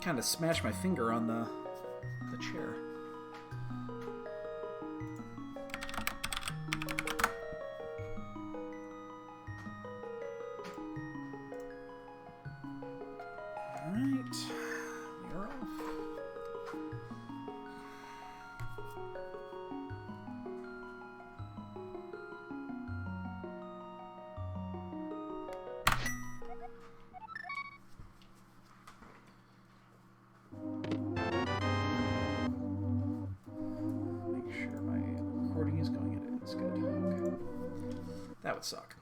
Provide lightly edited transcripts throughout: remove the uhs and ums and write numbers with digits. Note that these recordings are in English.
Kind of smashed my finger on the chair. All right, we're off. That would suck.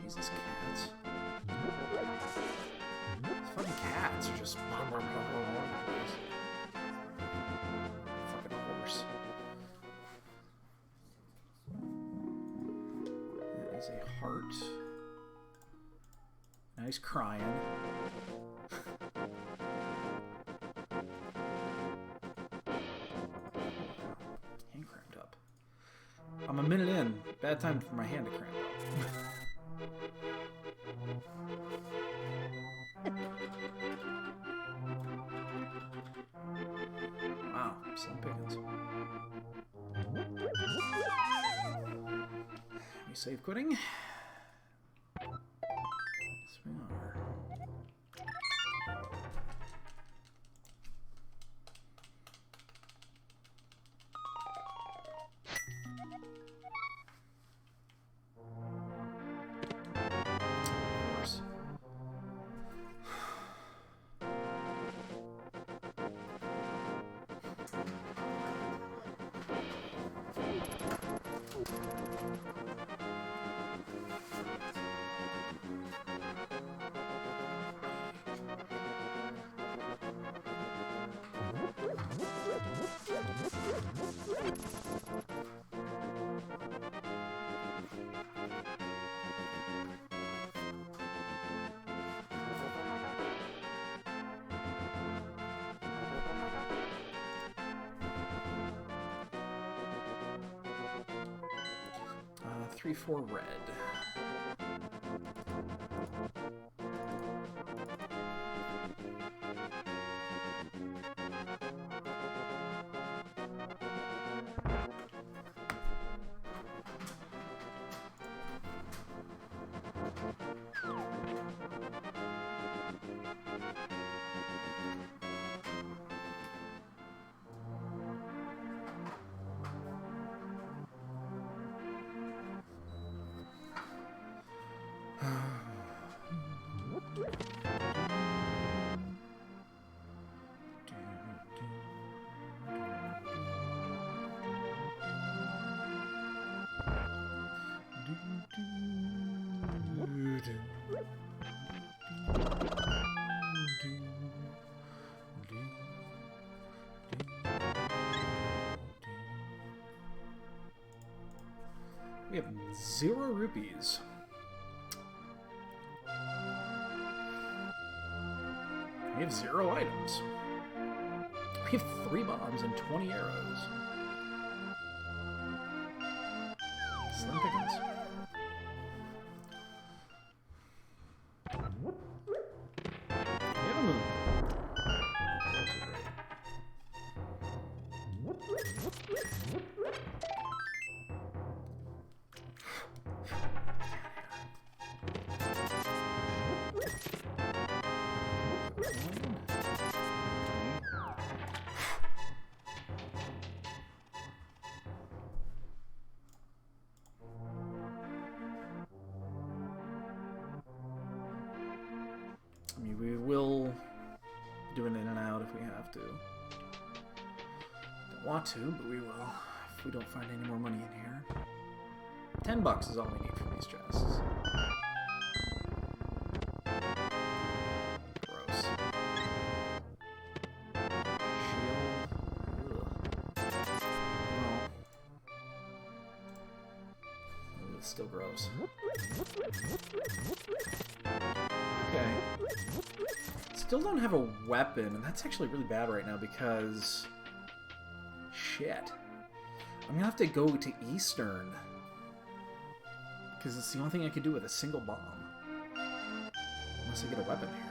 Jesus, cats. Fucking cats are just fucking horse. That is a heart. Nice crying. Hand cramped up. I'm a minute in. Bad time for my hand to cramp up. Wow, slim pickings. We save quitting. Yes, we are. Of course. Three, four, red. We have 0 rupees. We have 0 items. We have 3 bombs and 20 arrows. Slim pickings. We have a moon. if we have to. Don't want to, but we will if we don't find any more money in here. $10 is all we need from these chests. Gross. Shield. Ugh. No. It's still gross. Okay. Still don't have a weapon, and that's actually really bad right now because... Shit. I'm gonna have to go to Eastern. Because it's the only thing I can do with a single bomb. Unless I get a weapon here.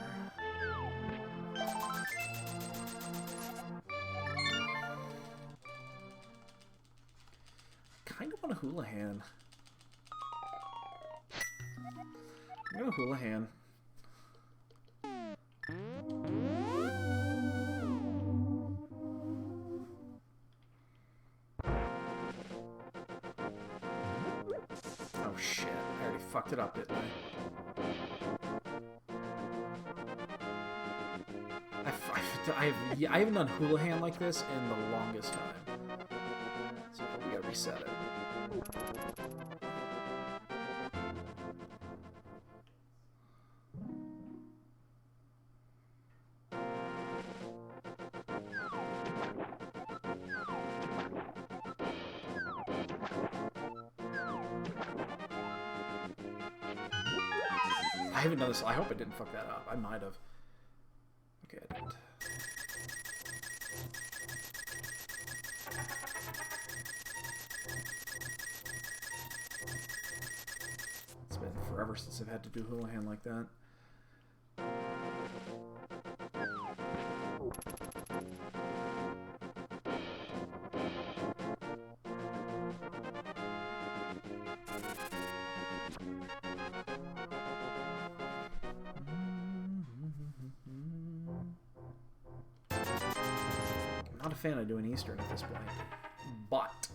Kind of want a Houlihan. I'm gonna Houlihan. Oh shit, I already fucked it up, didn't I? I haven't done Houlihan like this in the longest time. So we gotta reset it. I haven't done this. I hope I didn't fuck that up. I might have. Okay, I didn't. It's been forever since I've had to do Houlihan like that. Not a fan of doing Eastern at this point, but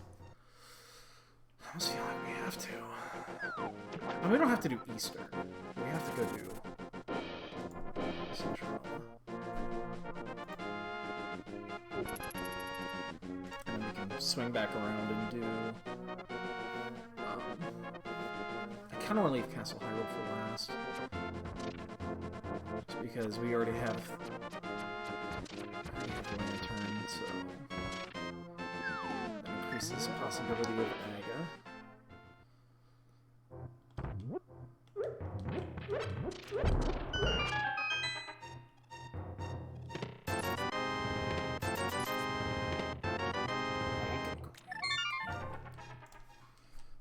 I almost feel like we have to. And we don't have to do Eastern. We have to go do Central. And then we can swing back around and do... I kind of want to leave Castle Hyrule for last. Just because we already have... turn, so that increases the possibility of Aga.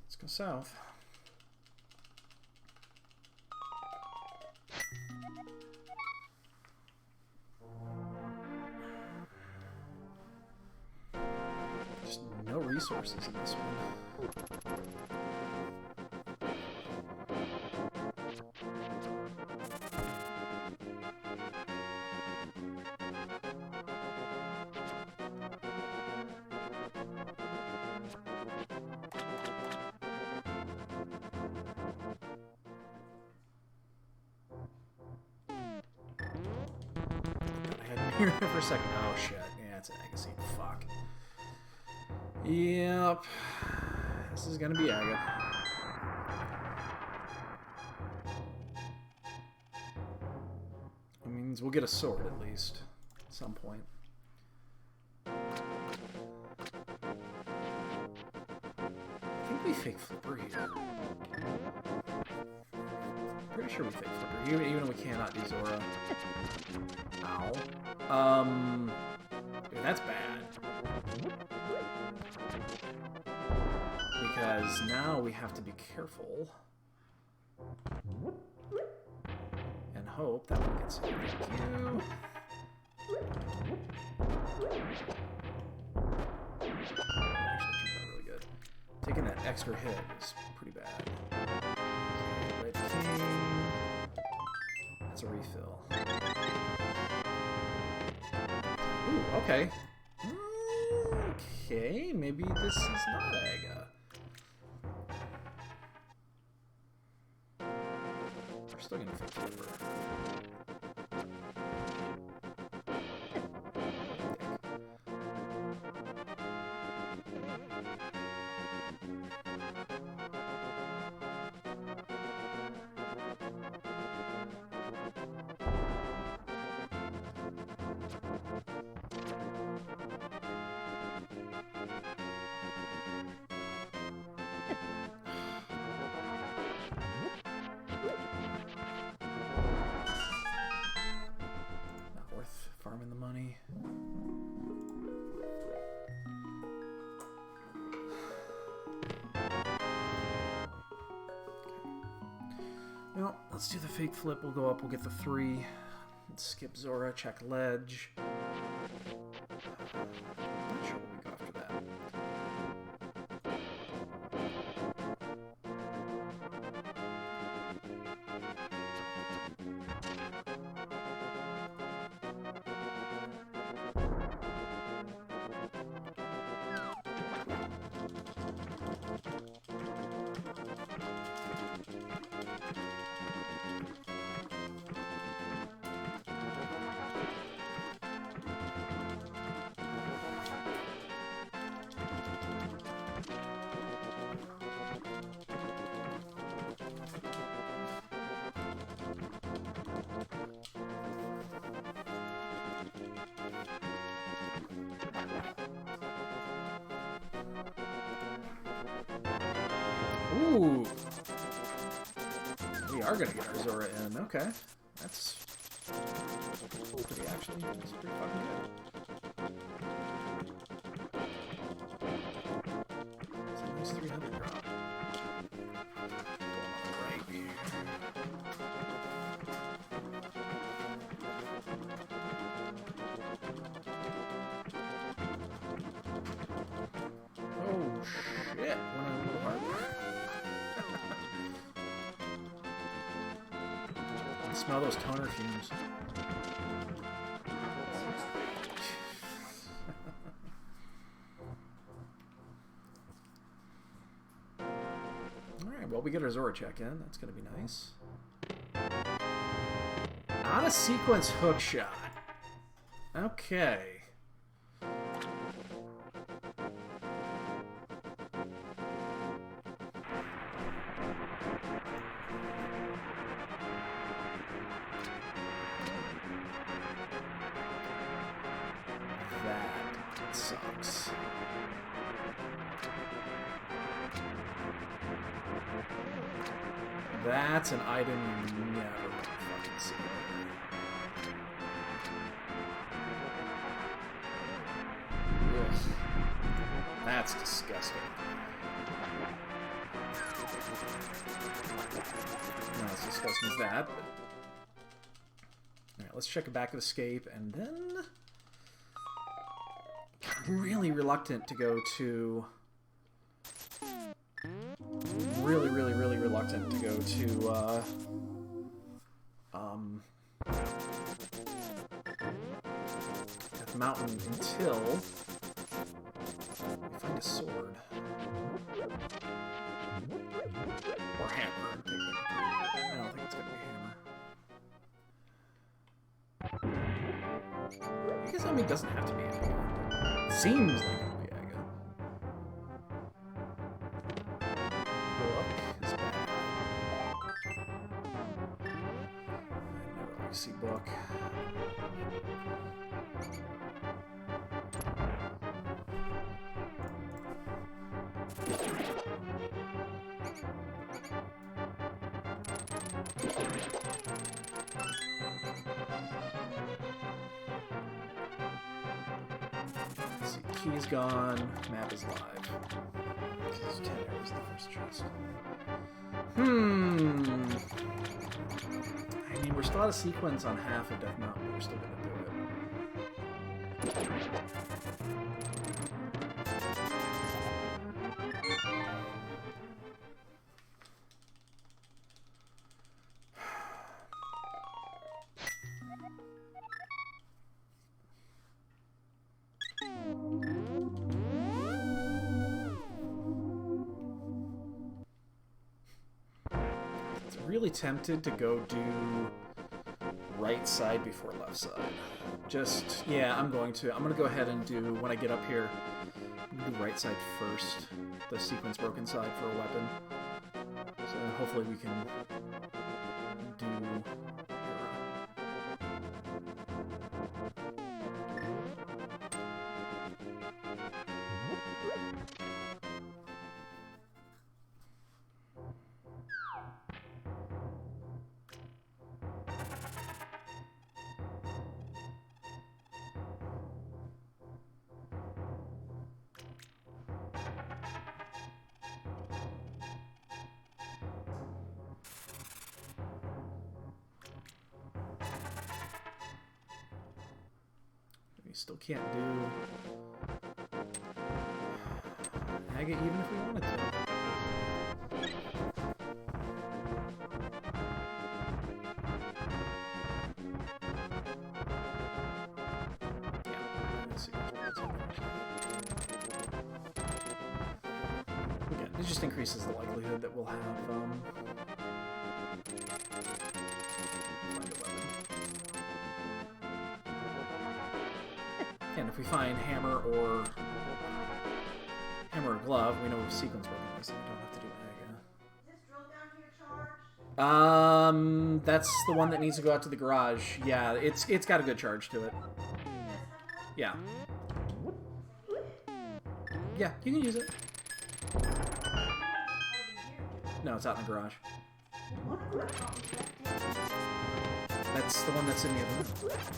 Let's go south. No resources in this one. I had here for a second. Oh shit. Yeah, it's an Agassiz. Fuck. Yep. This is gonna be Aga. That means we'll get a sword at least at some point. I think we fake Flipper here. Pretty sure we fake Flipper, even though we cannot do Zora. Ow. Dude, that's bad. Because now we have to be careful and hope that one gets hit. Thank you. Actually turned out really good. Taking that extra hit is pretty bad. Red King. That's a refill. Ooh, okay. Okay, maybe this is not Aga. We're still gonna fix Flipper. Well, let's do the fake flip. We'll go up, we'll get the 3. Let's skip Zora, check ledge. I'm not sure what we go after that. Ooh! We are gonna get our Zora in. Okay. That's pretty, actually. That's pretty fucking good. It's a nice 300 drop. Going on the right here. Oh, shit. Went a little hard. Smell those toner fumes. Alright, well, we get our Zora check in. That's going to be nice. On a sequence hook shot. Okay. That sucks. That's an item you never want to fucking see. Ugh. That's disgusting. Not as disgusting as that, but... Alright, let's check a back of escape, and then... I'm really reluctant to go to... Really reluctant to go to, Death Mountain until we find a sword. Or hammer. I don't think it's gonna be hammer. I guess, I mean, it doesn't have to be Aga. It seems like it'll be Aga. See book. Let's see, key is gone, map is live. This is 10 arrows in the first chest. I mean, we're still out of sequence on half of Death Mountain, but we're still gonna do it. Really tempted to go do right side before left side. Just, yeah, I'm gonna go ahead and do, when I get up here, I'm gonna do right side first, the sequence broken side for a weapon. So hopefully we can do... still can't do agate even if we wanted to. Again, it just increases the likelihood that we'll have and if we find hammer or glove, we know sequence working, so we don't have to do aga. Is this drill down here charged? That's the one that needs to go out to the garage. Yeah, it's got a good charge to it. Yeah. Yeah, you can use it. No, it's out in the garage. That's the one that's in the other room.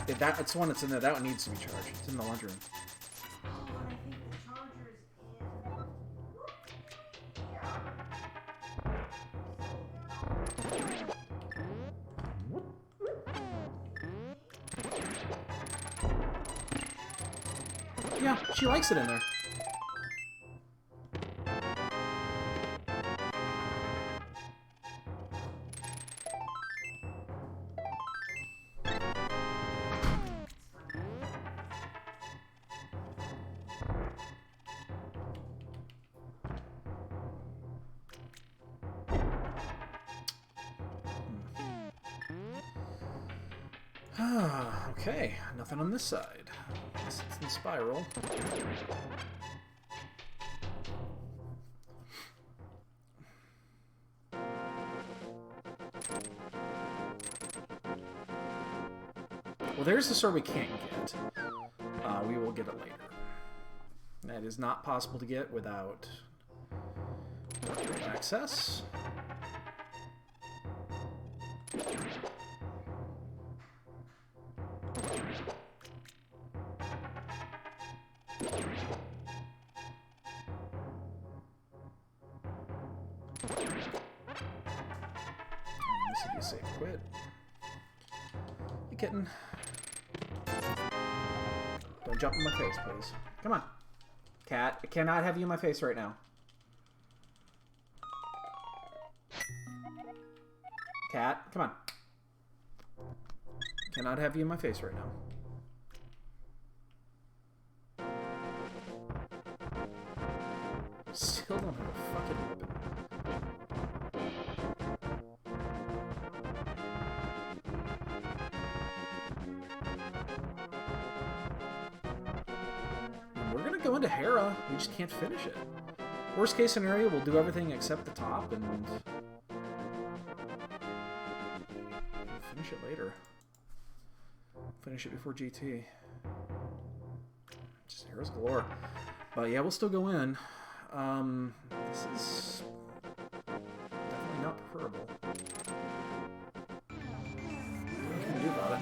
It's the one that's in there. That one needs to be charged. It's in the laundry room. Yeah, she likes it in there. Okay, nothing on this side. It's in the spiral. Well, there's the sword we can't get. We will get it later. That is not possible to get without access. This would be safe quit. You kitten. Don't jump in my face, please. Come on. Cat, I cannot have you in my face right now. Cat, come on. Cannot have you in my face right now. Still don't have a fucking weapon. And we're gonna go into Hera. We just can't finish it. Worst case scenario, we'll do everything except the top and finish it later. Finish it before GT. Just Hera's galore. But yeah, we'll still go in. This is definitely not preferable. What can we do about it?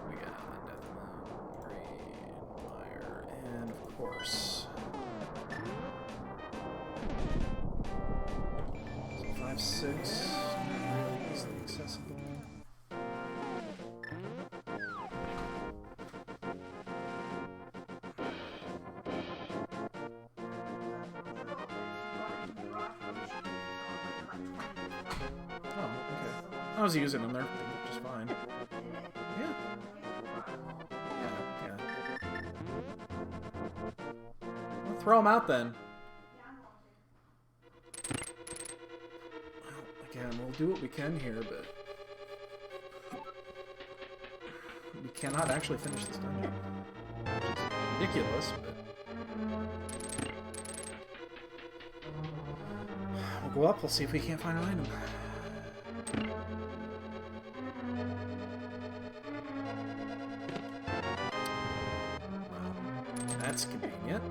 We got the Death Green Wire, and of course. So 5, 6, really easily accessible. I was using them there just fine. Yeah. Yeah. Well, throw them out then. Well, again, we'll do what we can here, but we cannot actually finish this dungeon. Which is ridiculous, but we'll go up, we'll see if we can't find an item. That's convenient.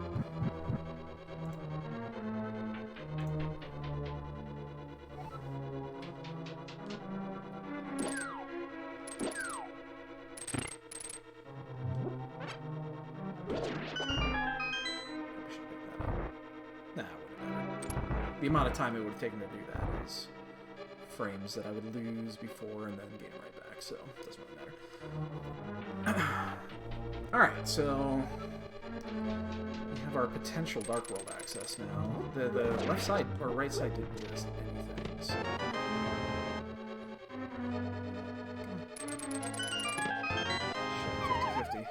Nah, the amount of time it would have taken to do that is frames that I would lose before and then gain right back, so it doesn't really matter. Alright, so we have our potential Dark World access now. The left side, or right side didn't give us anything, so... Shit, 50-50.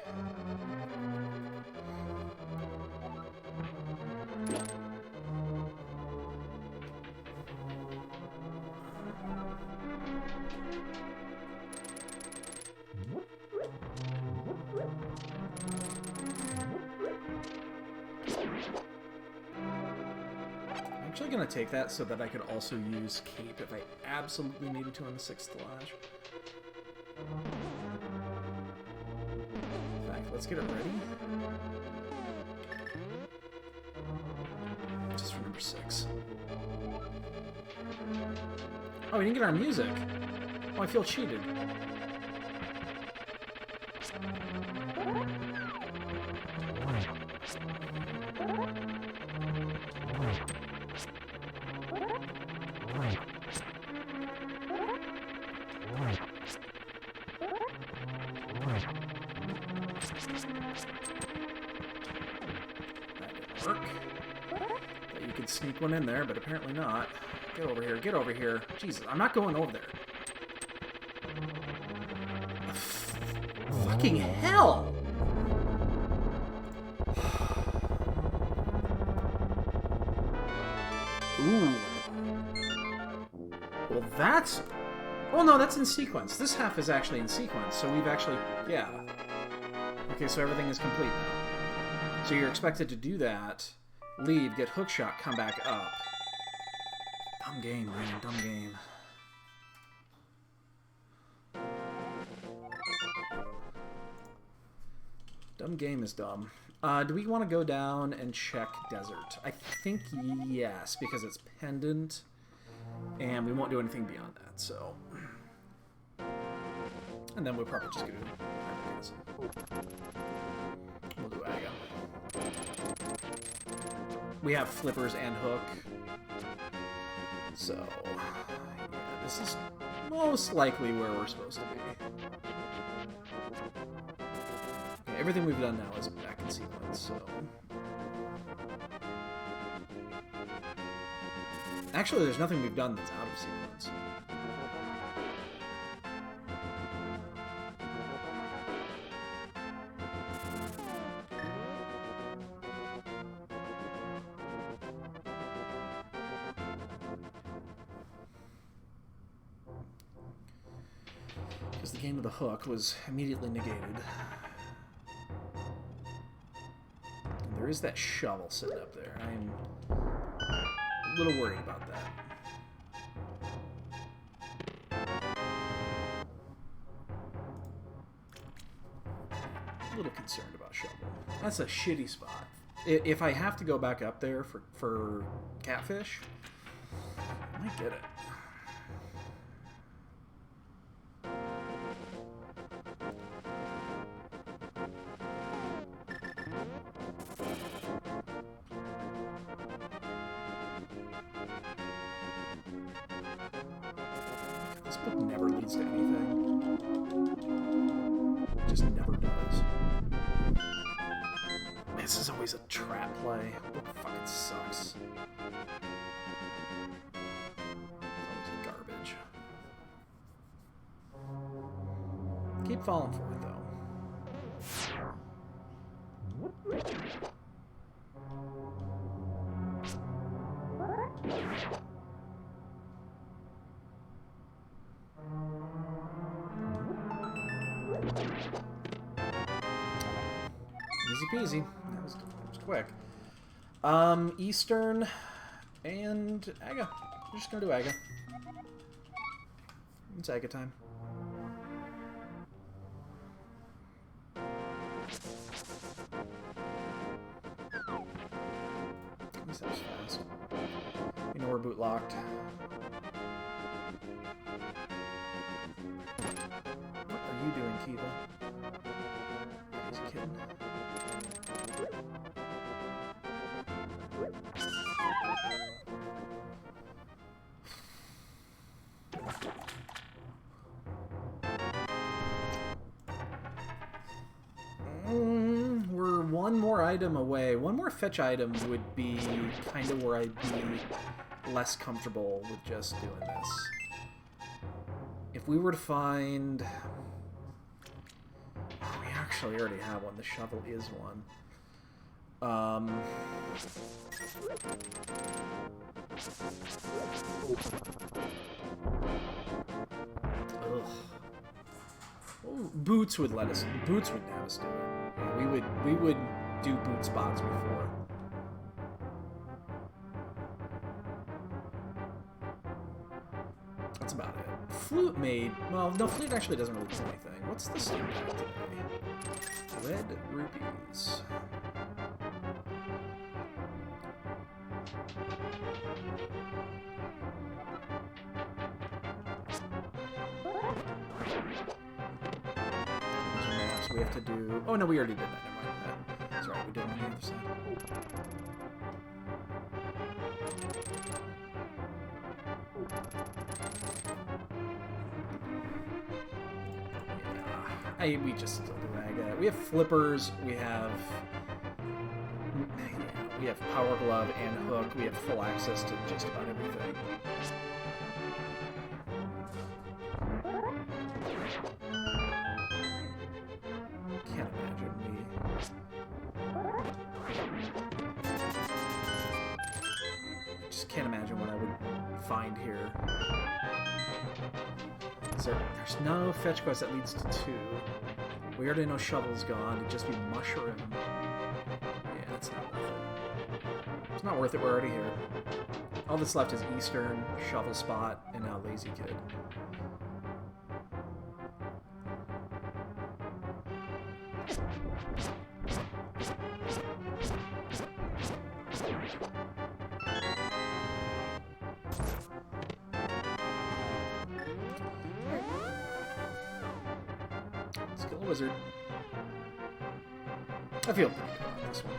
I'm actually going to take that so that I could also use Cape if I absolutely needed to on the 6th Lash. In fact, let's get it ready. Just for number 6. Oh, we didn't get our music. Oh, I feel cheated. Work. But you could sneak one in there, but apparently not. Get over here, get over here. Jesus, I'm not going over there. Fucking hell! Ooh. Well, that's... Oh, no, that's in sequence. This half is actually in sequence, so we've actually... Yeah. Okay, so everything is complete now. So you're expected to do that, leave, get hookshot, come back up. Dumb game, man. Dumb game. Dumb game is dumb. Do we want to go down and check desert? I think yes, because it's pendant, and we won't do anything beyond that, so... And then we'll probably just go to... We'll do Aga. We have flippers and hook. So, yeah, this is most likely where we're supposed to be. Okay, everything we've done now is back in sequence, so... Actually, there's nothing we've done that's out of sequence. Because the game of the hook was immediately negated. And there is that shovel sitting up there. I'm a little worried about that. A little concerned about shovel. That's a shitty spot. If I have to go back up there for catfish, I might get it. This book never leads to anything. It just never does. This is always a trap play. Book fucking sucks. It's always garbage. Keep falling for it, though. Easy peasy. That was quick. Eastern and Aga. We're just gonna do Aga. It's Aga time. At least that was fast. You know we're boot locked. What are you doing, Kiva? Crazy kid. item away. One more fetch item would be kind of where I'd be less comfortable with just doing this. If we were to find... We actually already have one. The shovel is one. Ugh. Well, Boots would let us. Boots would have us do it. Yeah, we would do boot spots before. That's about it. Flute made... Well, no, flute actually doesn't really do anything. What's the same pack today? Red rupees. So we have to do... Oh, no, we already did that. Never mind. That's right, we did it on the other side. We just still do that. We have flippers, we have power glove and hook, we have full access to just about everything. Can't imagine just can't imagine what I would find here. There's no fetch quest that leads to 2. We already know Shovel's gone. It'd just be Mushroom. Yeah, it's not worth it. It's not worth it. We're already here. All that's left is Eastern, Shovel Spot, and now Lazy Kid. Wizard. I feel pretty good about this one.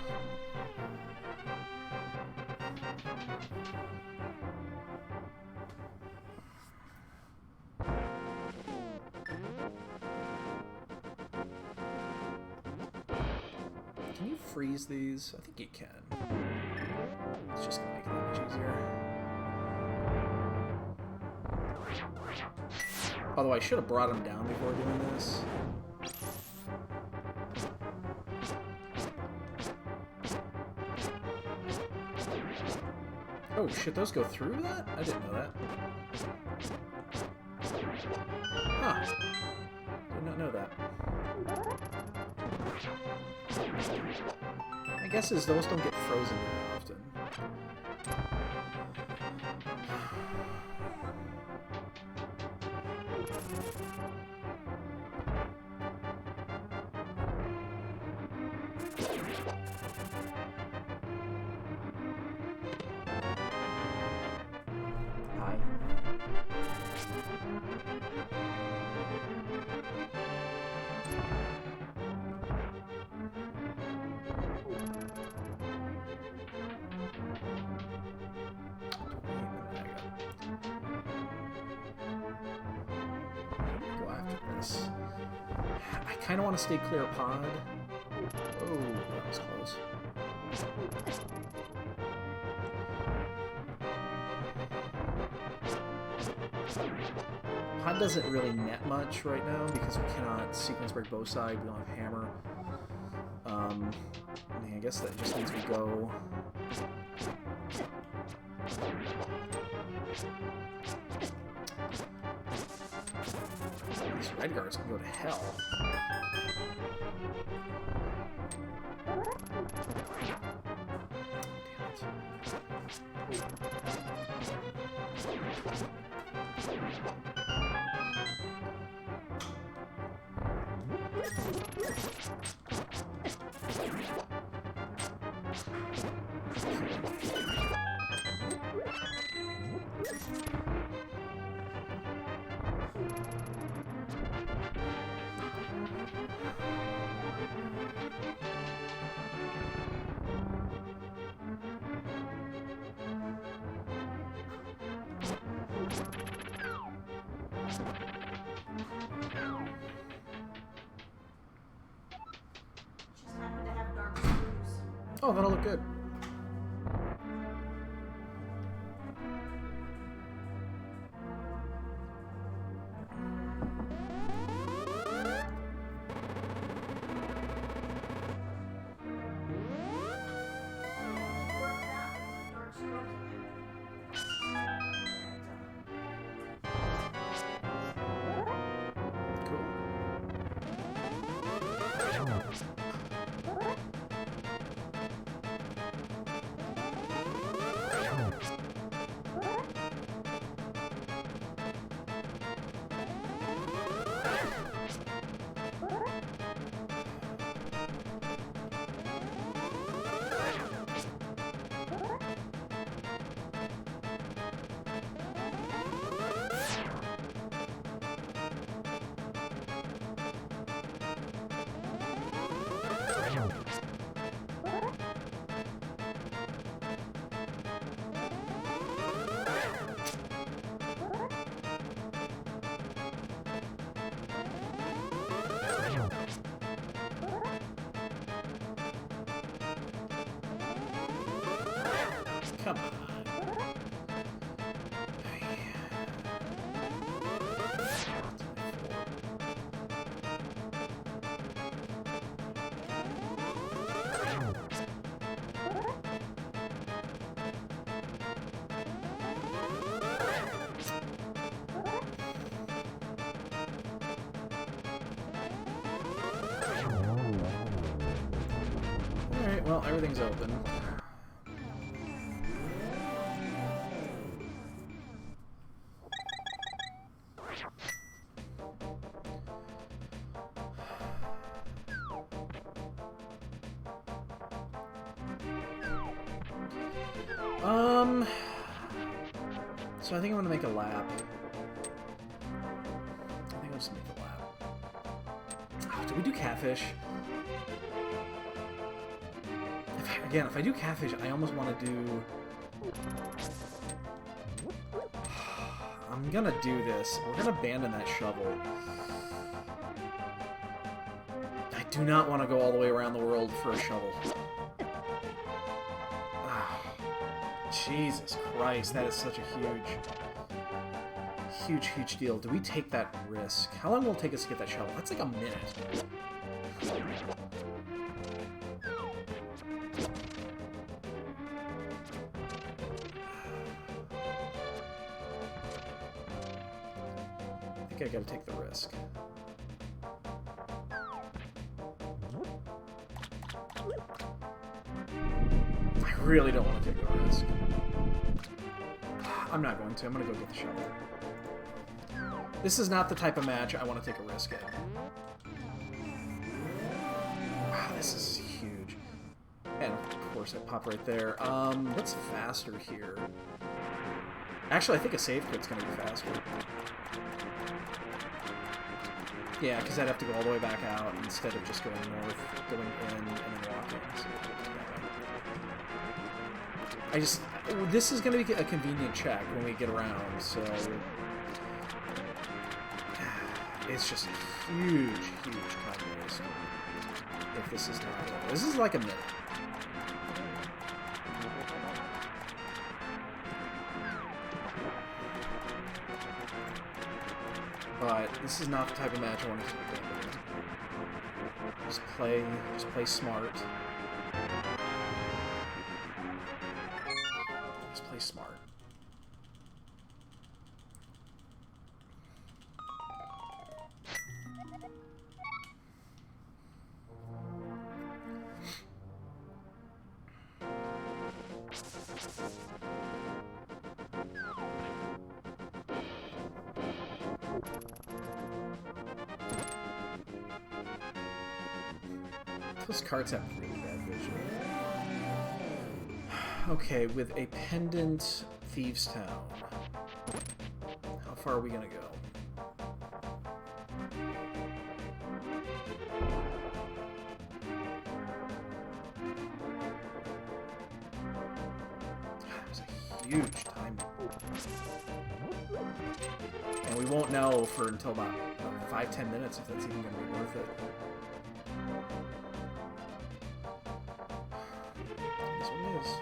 Can you freeze these? I think you can. It's just gonna make it that much easier. Although I should have brought them down before doing this. Oh shit, those go through that? I didn't know that. Huh. Did not know that. My guess is those don't get frozen very often. I kind of want to stay clear of pod. Oh, that was close. Pod doesn't really net much right now because we cannot sequence break both sides. We don't have hammer. I guess that just means we go. These red guards can go to hell. Oh, that'll look good. Come on. Alright, well, everything's open. So I think I'm gonna make a lap. I think I'll just make a lap. Oh, do we do catfish? Again, if I do catfish, I almost want to do... I'm gonna do this. We're gonna abandon that shovel. I do not want to go all the way around the world for a shovel. Jesus Christ, that is such a huge deal. Do we take that risk? How long will it take us to get that shovel? That's like a minute. I think I gotta take the risk. I really don't want to take the risk. I'm not going to. I'm going to go get the shovel. This is not the type of match I want to take a risk in. Wow, this is huge. And of course, I pop right there. What's faster here? Actually, I think a save quit's going to be faster. Yeah, because I'd have to go all the way back out instead of just going north, going in, and then walking. So this is going to be a convenient check when we get around, so it's just a huge time waste if this is not. This is like a minute. But this is not the type of match I want to take. Just play smart. Just play smart. Those cards have really bad vision. Okay, with a pendant Thieves Town. How far are we gonna go? That was a huge time. And we won't know for until about 5-10 minutes if that's even gonna be worth it. is.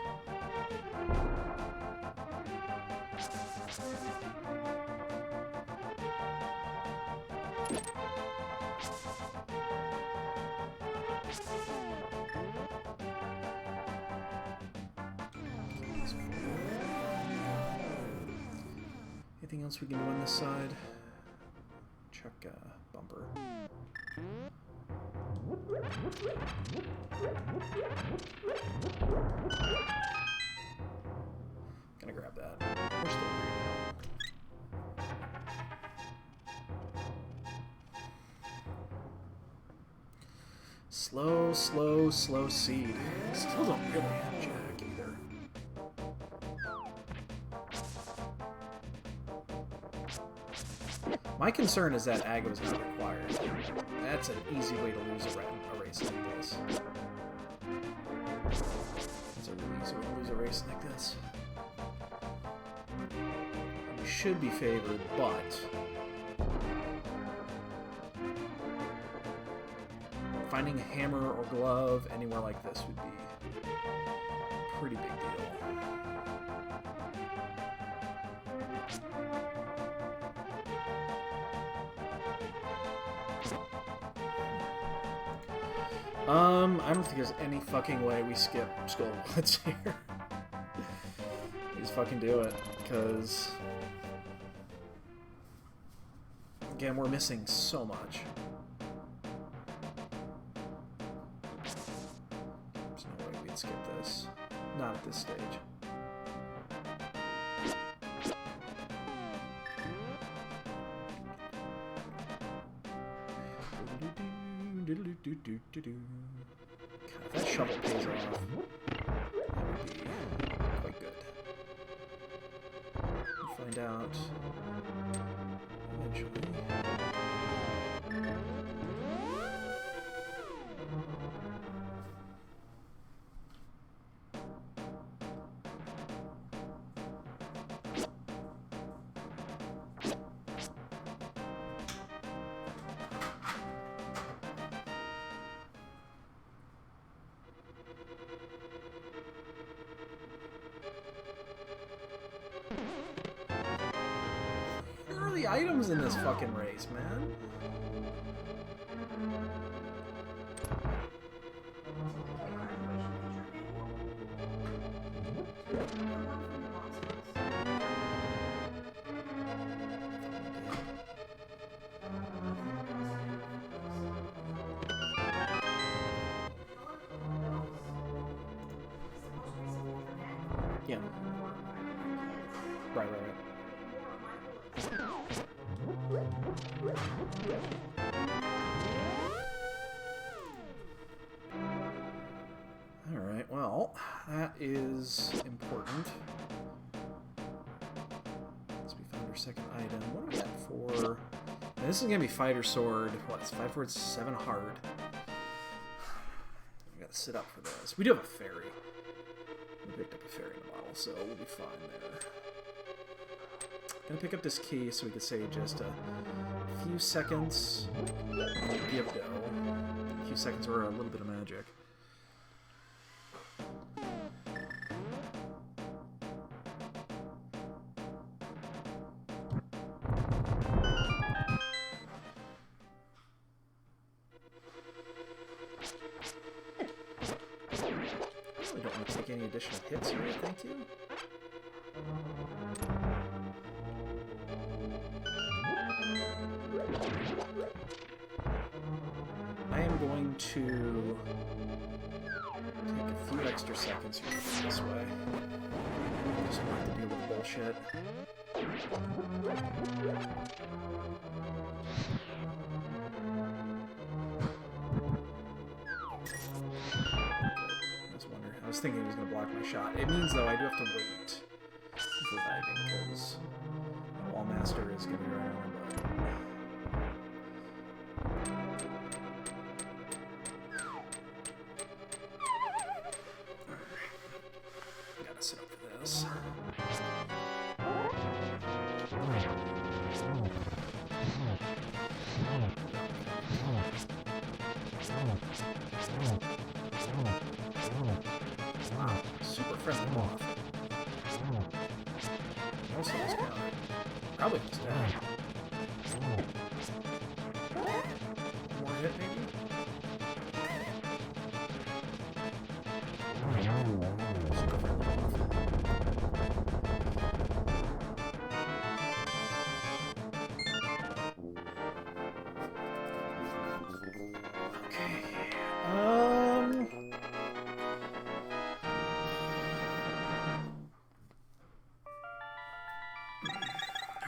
Anything else we can do on this side? Check bumper. Gonna grab that. We're still green. Slow, slow, slow seed. Still don't really have Jack either. My concern is that Ag was not required. That's an easy way to lose a race like this. It's a really easy way to lose a race like this. You should be favored, but finding a hammer or glove anywhere like this would be a pretty big deal. I don't think there's any fucking way we skip Skull Blitz here. Just fucking do it, because again, we're missing so much. There's no way we'd skip this. Not at this stage. God, if that shovel pays off, that would be quite good. We'll find out eventually. Items in this fucking race, man. Yeah. Right. Alright, well, that is important. Let's be found our second item. What do we got for... Now, this is going to be Fighter Sword. What, it's 5 forward, 7 hard. We got to sit up for this. We do have a fairy. We picked up a fairy in the model, so we'll be fine there. Gonna pick up this key so we can save just a few seconds. Give go. A few seconds or a little bit of magic. Really don't want to take any additional hits here, thank you. I am going to take a few extra seconds here this way. Just don't have to deal with bullshit. I was thinking he was going to block my shot. It means, though, I do have to wait for diving, because the Wall Master is going to be right on my butt. Gotta sit up for this. Wow, super press them off. Also, this counter. Probably just that. More hit, maybe?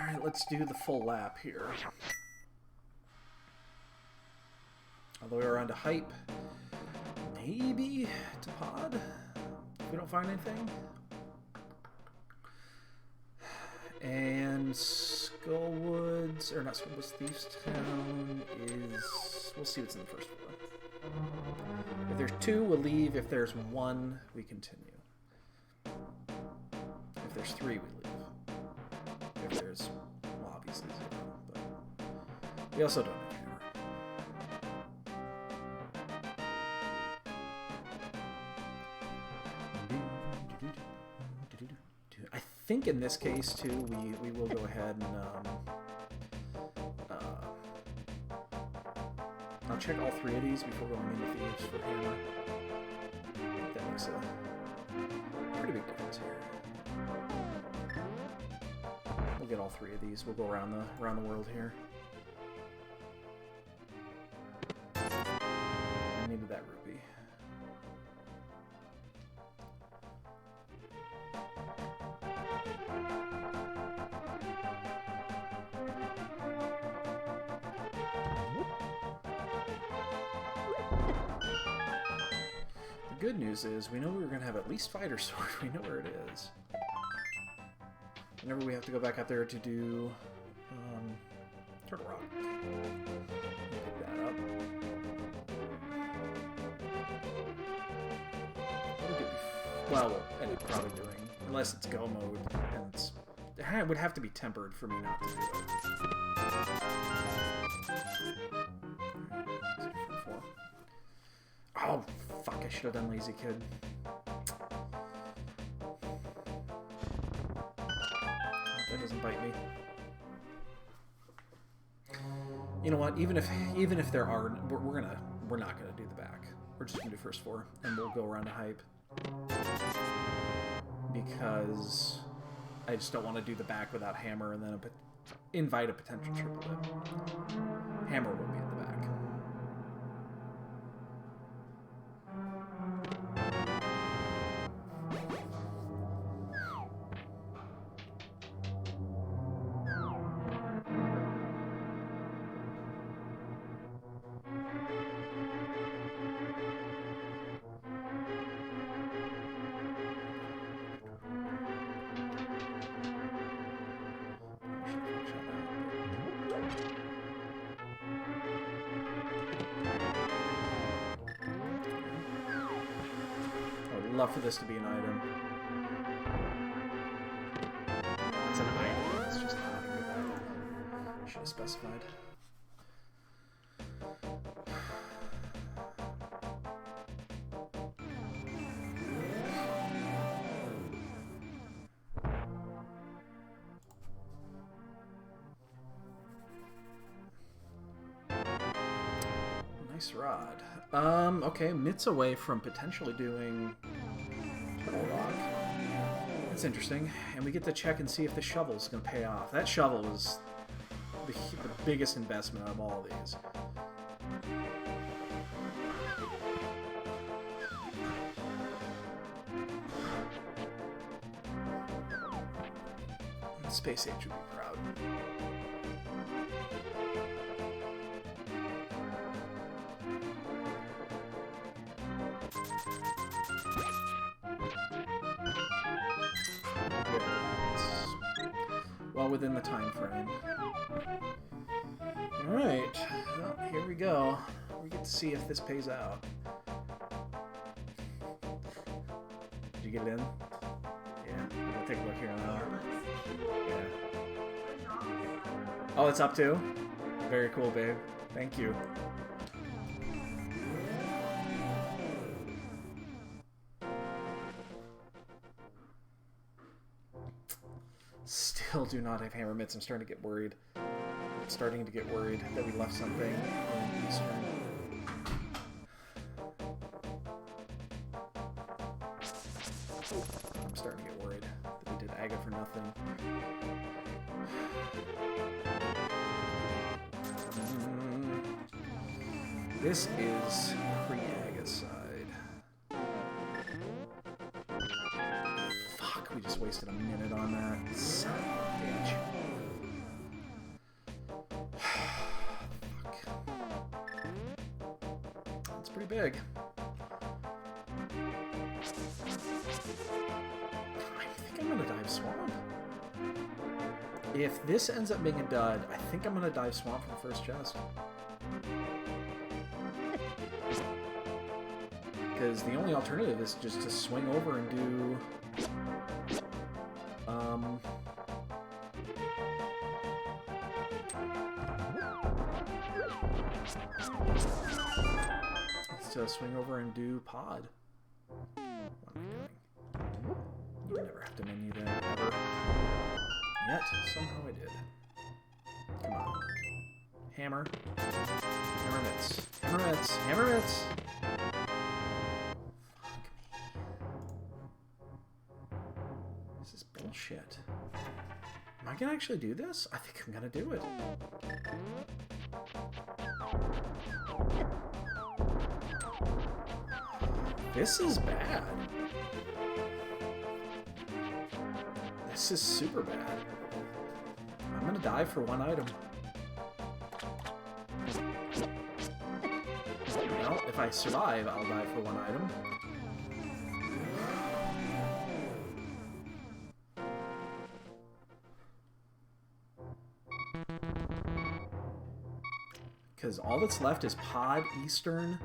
Alright, let's do the full lap here. All the way around to hype. Maybe to pod? If we don't find anything. And Skullwoods, or not Skullwoods, Thieves Town is... We'll see what's in the first floor. If there's 2, we'll leave. If there's 1, we continue. If there's 3, we leave. If there's, well, obviously 0, but we also don't have hammer. I think in this case, too, we will go ahead and I'll check all 3 of these before going into Thieves for hammer. I think that makes a pretty big difference here. We'll get all 3 of these. We'll go around the world here. I needed that rupee. The good news is we know we're going to have at least Fighter Sword. We know where it is. Whenever we have to go back out there to do Turtle Rock. Pick that up. Well, we'll end up probably doing, unless it's go mode, and it would have to be tempered for me not to do it. Oh, fuck, I should have done Lazy Kid. That doesn't bite me. You know what? Even if there are, we're not gonna do the back. We're just gonna do first 4, and we'll go around to hype because I just don't want to do the back without hammer and then invite a potential triple dip. Hammer will be in the back. Love for this to be an item. It's an item. It's just not a good item. Should have specified. Nice rod. Okay, Mitt's away from potentially doing Turtle Rock. That's interesting. And we get to check and see if the shovel's going to pay off. That shovel is the biggest investment of all of these. Space Age would be proud. Well within the time frame. Alright, well, here we go. We get to see if this pays out. Did you get it in? Yeah, we'll take a look here now. Yeah. Oh, it's up too? Very cool, babe. Thank you. still do not have hammer mitts. I'm starting to get worried. I'm starting to get worried that we left something in Eastern. I'm starting to get worried that we did Aga for nothing. This is pre-Aga side. Fuck, we just wasted a minute on that. Son of a bitch. Fuck. That's pretty big. I think I'm gonna dive Swamp. If this ends up being a dud, I think I'm gonna dive Swamp for the first chest. Because the only alternative is just to swing over and do... It's to swing over and do pod. What am I doing? You never have to menu that, ever. Yet, somehow I did. Come on. Hammer. Hammer mitts. Hammer mitts. Hammer mitts! This is bullshit. Am I gonna actually do this? I think I'm gonna do it. This is bad. This is super bad. I'm gonna dive for one item. Well, if I survive, I'll dive for one item. Because all that's left is Pod, Eastern,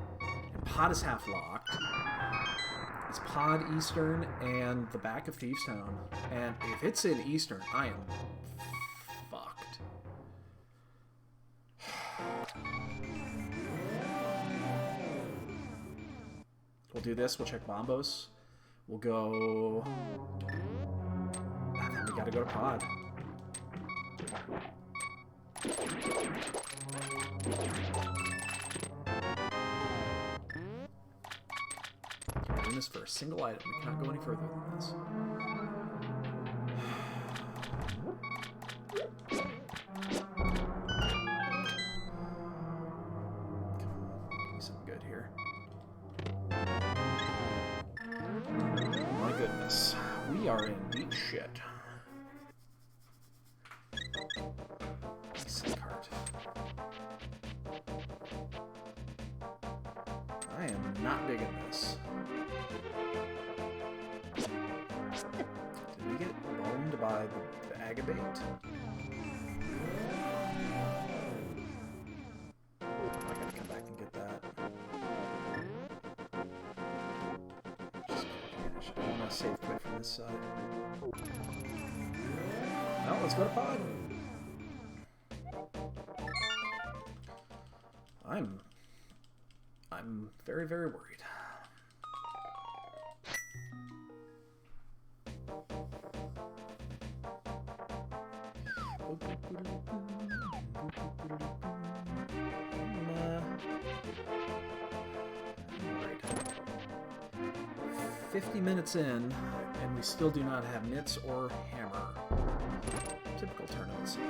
and Pod is half locked. It's Pod, Eastern, and the back of Thieves Town. And if it's in Eastern, I am fucked. We'll do this. We'll check Bombos. We'll go... And then we gotta go to Pod. We're doing this for a single item. We cannot go any further than this. Come on, give me something good here. Oh my goodness. We are in deep shit. I am not digging this. Did we get boned by the Agabate? I gotta come back and get that. Just I want to save quit from this side. Well, let's go to Pod. I'm very, very worried. Right. 50 minutes in, and we still do not have mitts or hammer. Typical tournament seed.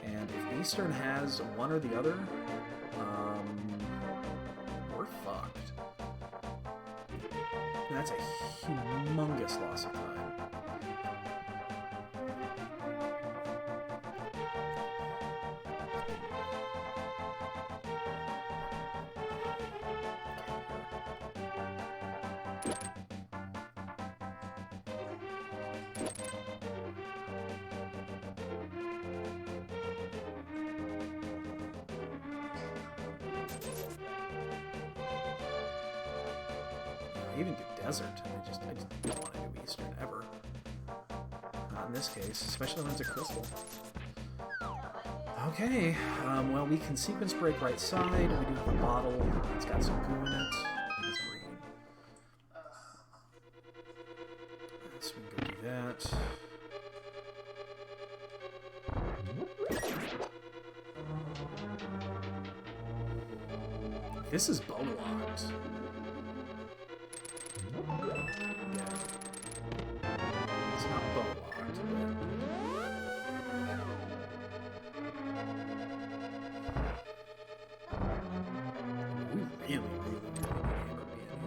And if Eastern has one or the other, we're fucked. And that's a humongous loss of time. I even do desert. I just don't want to do Eastern ever. Not in this case, especially when it's a crystal. Okay, well, we can sequence break right side. We do have a bottle. It's got some goo in it. It's green. So we can go do that. This is bow locked. Yeah. It's not bow locked, but... We really need Hammer being here.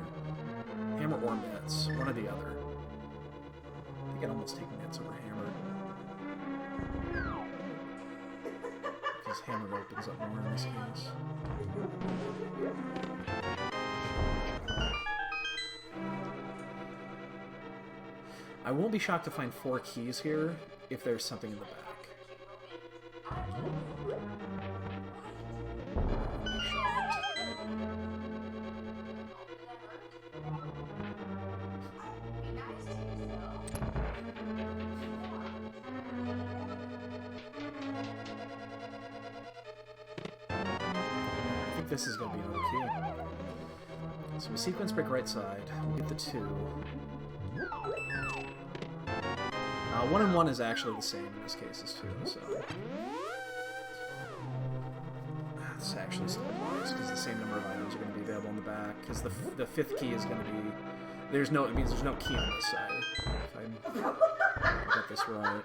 Hammer or Mitts. One or the other. I think I'd almost take Mitts over Hammer. Because Hammer opens up more in this case. I won't be shocked to find 4 keys here if there's something in the back. I think this is going to be another key. So we sequence break right side. We'll get the 2. 1 and 1 is actually the same in this case as 2, so... This actually still applies, because the same number of items are going to be available in the back, because the 5th key is going to be... There's no... It means there's no key on this side, if I get this right.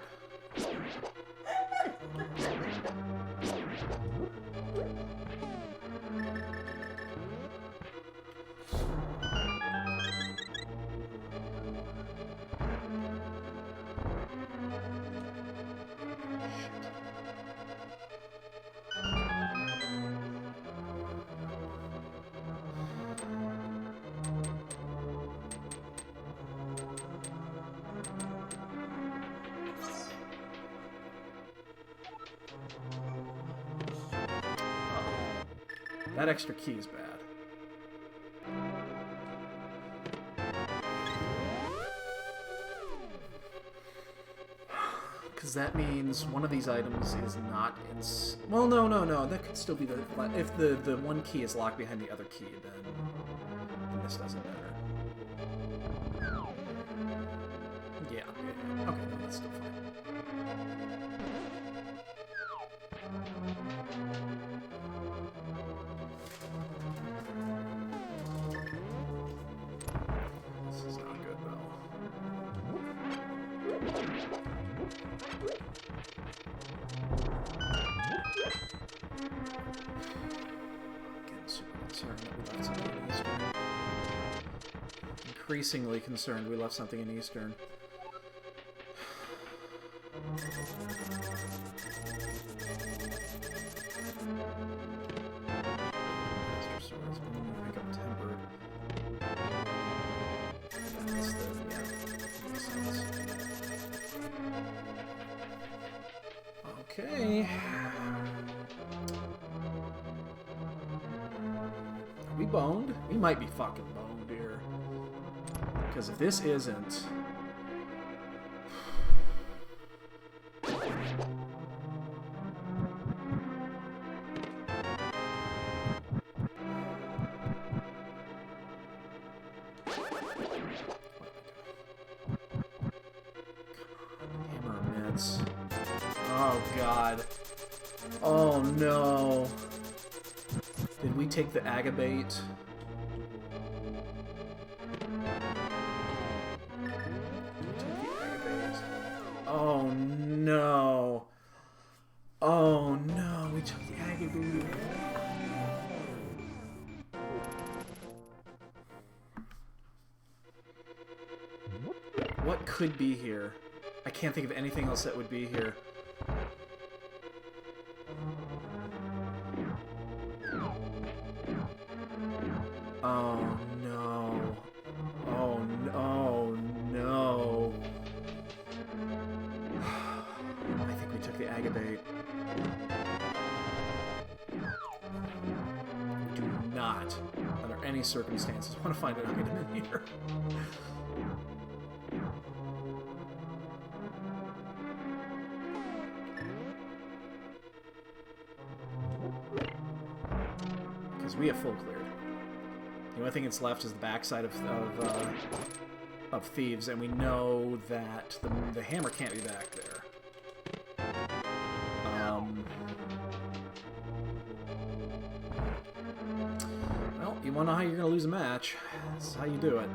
That extra key is bad. Because that means one of these items is not in... Well, no. That could still be the... If the one key is locked behind the other key, then this doesn't matter. Yeah. Okay, well, that's still fine. This is not good, though. Getting super concerned that we left something in Eastern. Increasingly concerned we left something in Eastern. Okay. Are we boned? We might be fucking boned here. Because if this isn't... Hammer mitts. Oh, God. Oh, no. Did we take the Agabate? Oh, no. Oh, no. We took the Agabate. What could be here? I can't think of anything else that would be here. Oh no. Oh no. Oh no. I think we took the Agabate. Do not, under any circumstances, want to find an item in here. Because we have full cleared. The only thing that's left is the backside of Thieves, and we know that the hammer can't be back there. you want to know how you're going to lose a match? That's how you do it.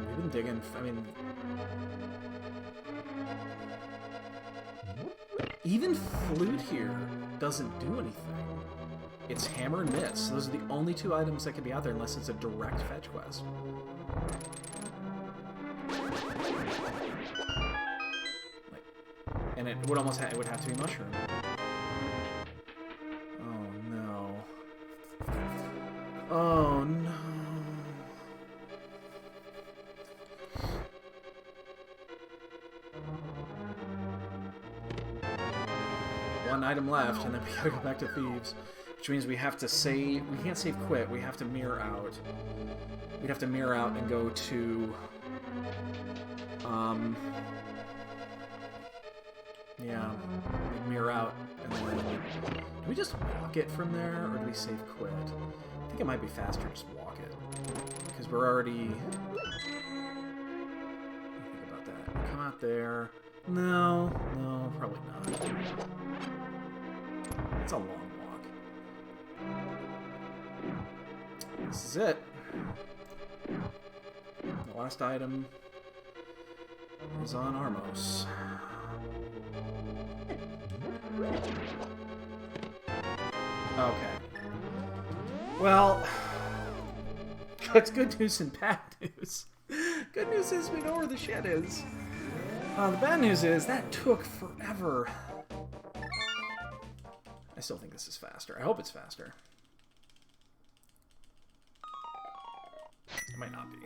We've been digging. I mean, even flute here doesn't do anything. It's hammer and miss. Those are the only two items that can be out there unless it's a direct fetch quest. And it would almost it would have to be mushroom. Oh no. Oh no. One item left, and then we gotta go back to Thieves. Which means we have to save. We can't save quit. We have to mirror out. We'd have to mirror out and go to. Yeah, we mirror out, and then do we just walk it from there, or do we save quit? I think it might be faster to just walk it, because we're already. Think about that. Come out there. No, no, probably not. It's a long walk. This is it. The last item is on Armos. Okay. Well, that's good news and bad news. Good news is we know where the shit is. The bad news is that took forever. I still think this is faster. I hope it's faster. It might not be.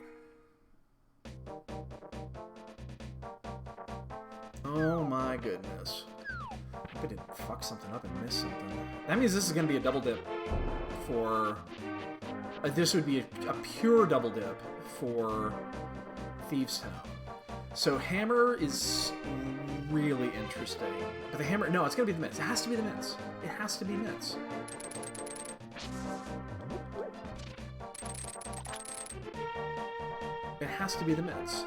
Oh my goodness. I hope I didn't fuck something up and miss something. That means this is going to be a double dip for... this would be a pure double dip for Thieves Town. So Hammer is really interesting. But the Hammer... No, it's going to be the Mitts. It has to be the Mitts. It has to be Mitts. It has to be the Mitts.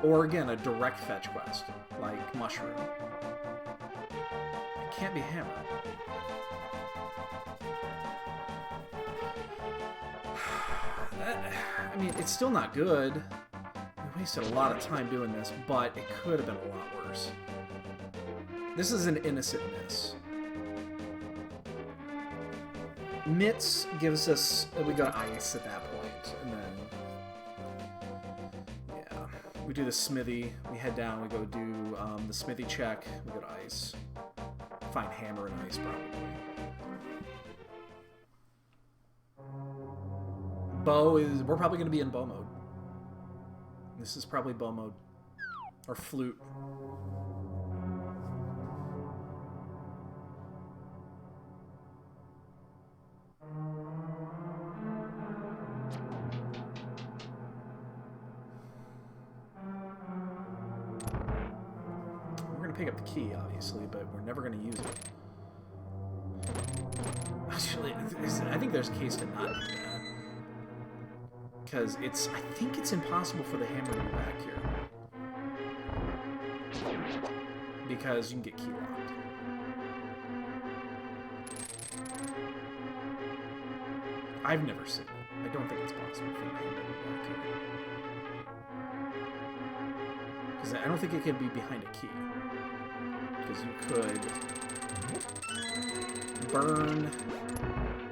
Or, again, a direct fetch quest, like Mushroom. It can't be Hammer. I mean, it's still not good. We wasted a lot of time doing this, but it could have been a lot worse. This is an innocent miss. Mitts gives us... We go to Ice at that point, and then... We do the smithy, we head down, we go do the smithy check, we go to Ice. Find Hammer and Ice, probably. Bow is... We're probably going to be in bow mode. This is probably bow mode. Or flute. Pick up the key, obviously, but we're never going to use it. Actually, I think there's a case to not do that. Because it's... I think it's impossible for the Hammer to be back here. Because you can get key locked. I've never seen it. I don't think it's possible for the Hammer to be back here. Because I don't think it could be behind a key. Because you could burn...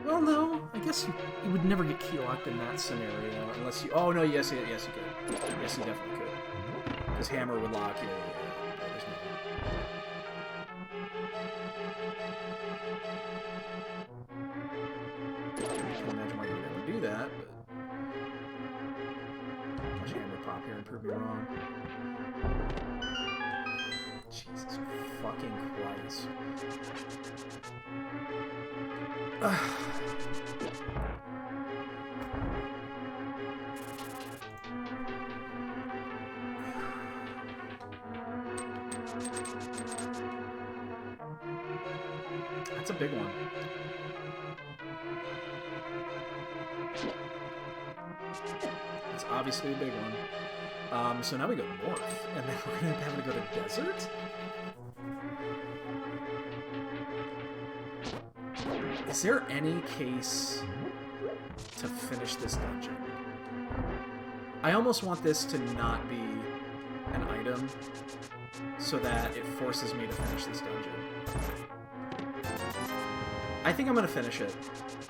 Well, no. I guess you would never get key locked in that scenario unless you... Oh, no, yes, you could. Yes, you definitely could. Because Hammer would lock you. I can imagine why you would never do that, but... Watch Hammer pop here and prove me wrong. Jesus fucking Christ. That's a big one. It's obviously a big one. So now we go north, and then we're going to have to go to desert? Is there any case to finish this dungeon? I almost want this to not be an item so that it forces me to finish this dungeon. I think I'm going to finish it.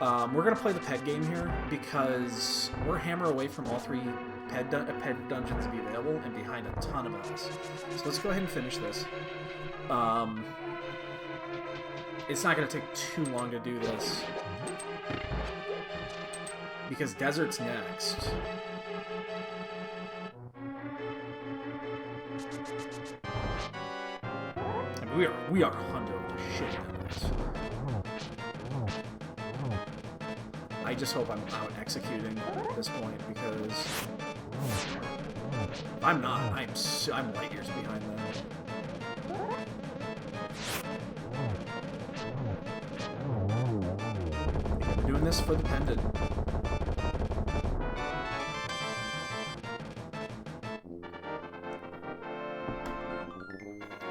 We're going to play the ped game here because we're a hammer away from all 3 ped dungeons to be available and behind a ton of us. So let's go ahead and finish this. It's not going to take too long to do this because Desert's next. And we are hundo the shit out of this. I just hope I'm out executing at this point because if I'm not, I'm light years behind them. We're doing this for the pendant.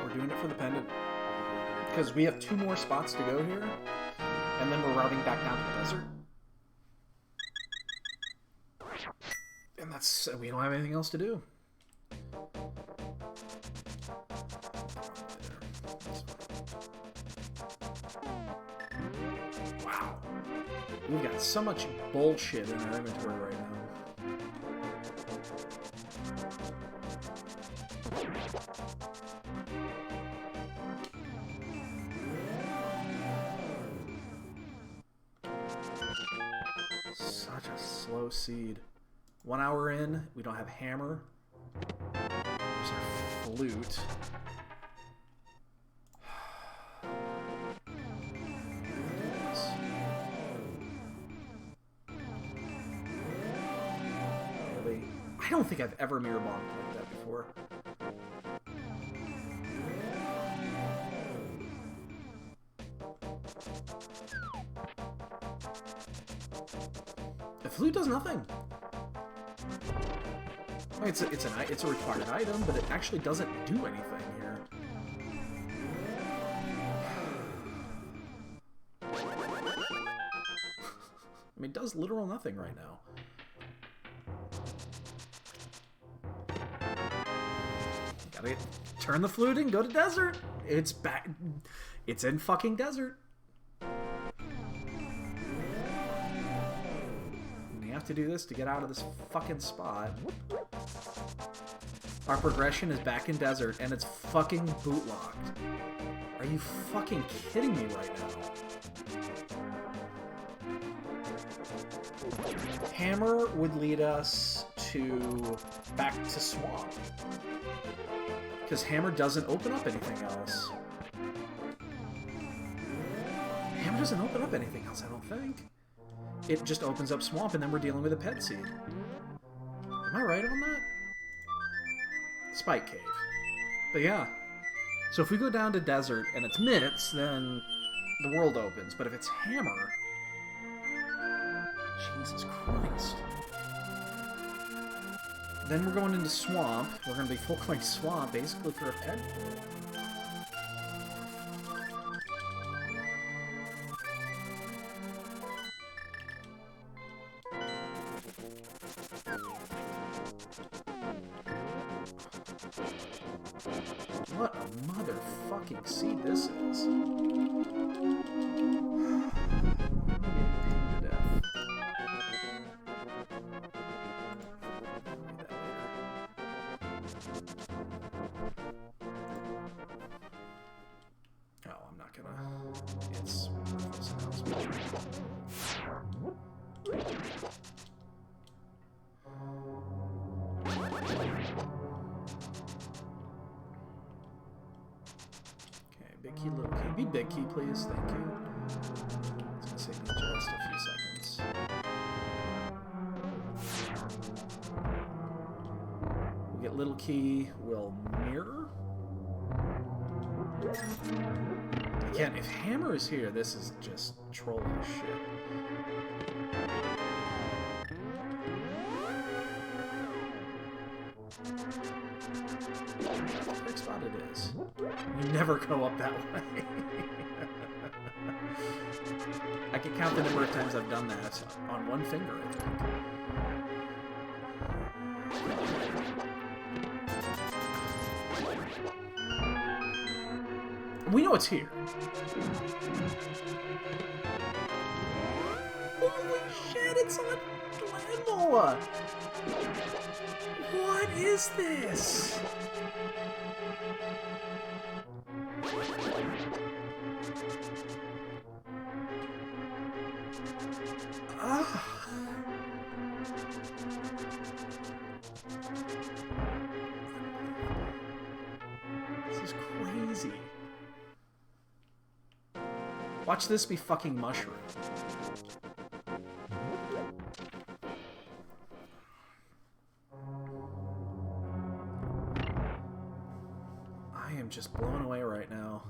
We're doing it for the pendant because we have 2 more spots to go here, and then we're routing back down to the desert. And that's, we don't have anything else to do. Wow. We've got so much bullshit in our inventory right now. Such a slow seed. 1 hour in, we don't have hammer. There's our flute. Really? I don't think I've ever mirror bombed like that before. The flute does nothing. It's a required item, but it actually doesn't do anything here. I mean, it does literal nothing right now. Gotta turn the flute and go to desert. It's back. It's in fucking desert. You have to do this to get out of this fucking spot. Our progression is back in desert, and it's fucking bootlocked. Are you fucking kidding me right now? Hammer would lead us back to swamp. Because hammer doesn't open up anything else. Hammer doesn't open up anything else, I don't think. It just opens up swamp, and then we're dealing with a pet seed. Am I right on that? Spike cave. But yeah. So if we go down to desert and it's minutes, then the world opens. But if it's hammer... Jesus Christ. Then we're going into swamp. We're going to be full-length swamp, basically for a pet. What a motherfucking seed this is. Oh, I'm not gonna. It's close announcement. Big key, little key. Be big key, please. Thank you. It's gonna take me just a few seconds. We'll get little key. We'll mirror. Again, if hammer is here, this is just troll as shit. What spot it is? You never go up that way. I can count the number of times I've done that on one finger, I think. We know it's here. Holy shit, it's on Glanville! What is this? This is crazy. Watch this be fucking mushroom. I am just blown away right now.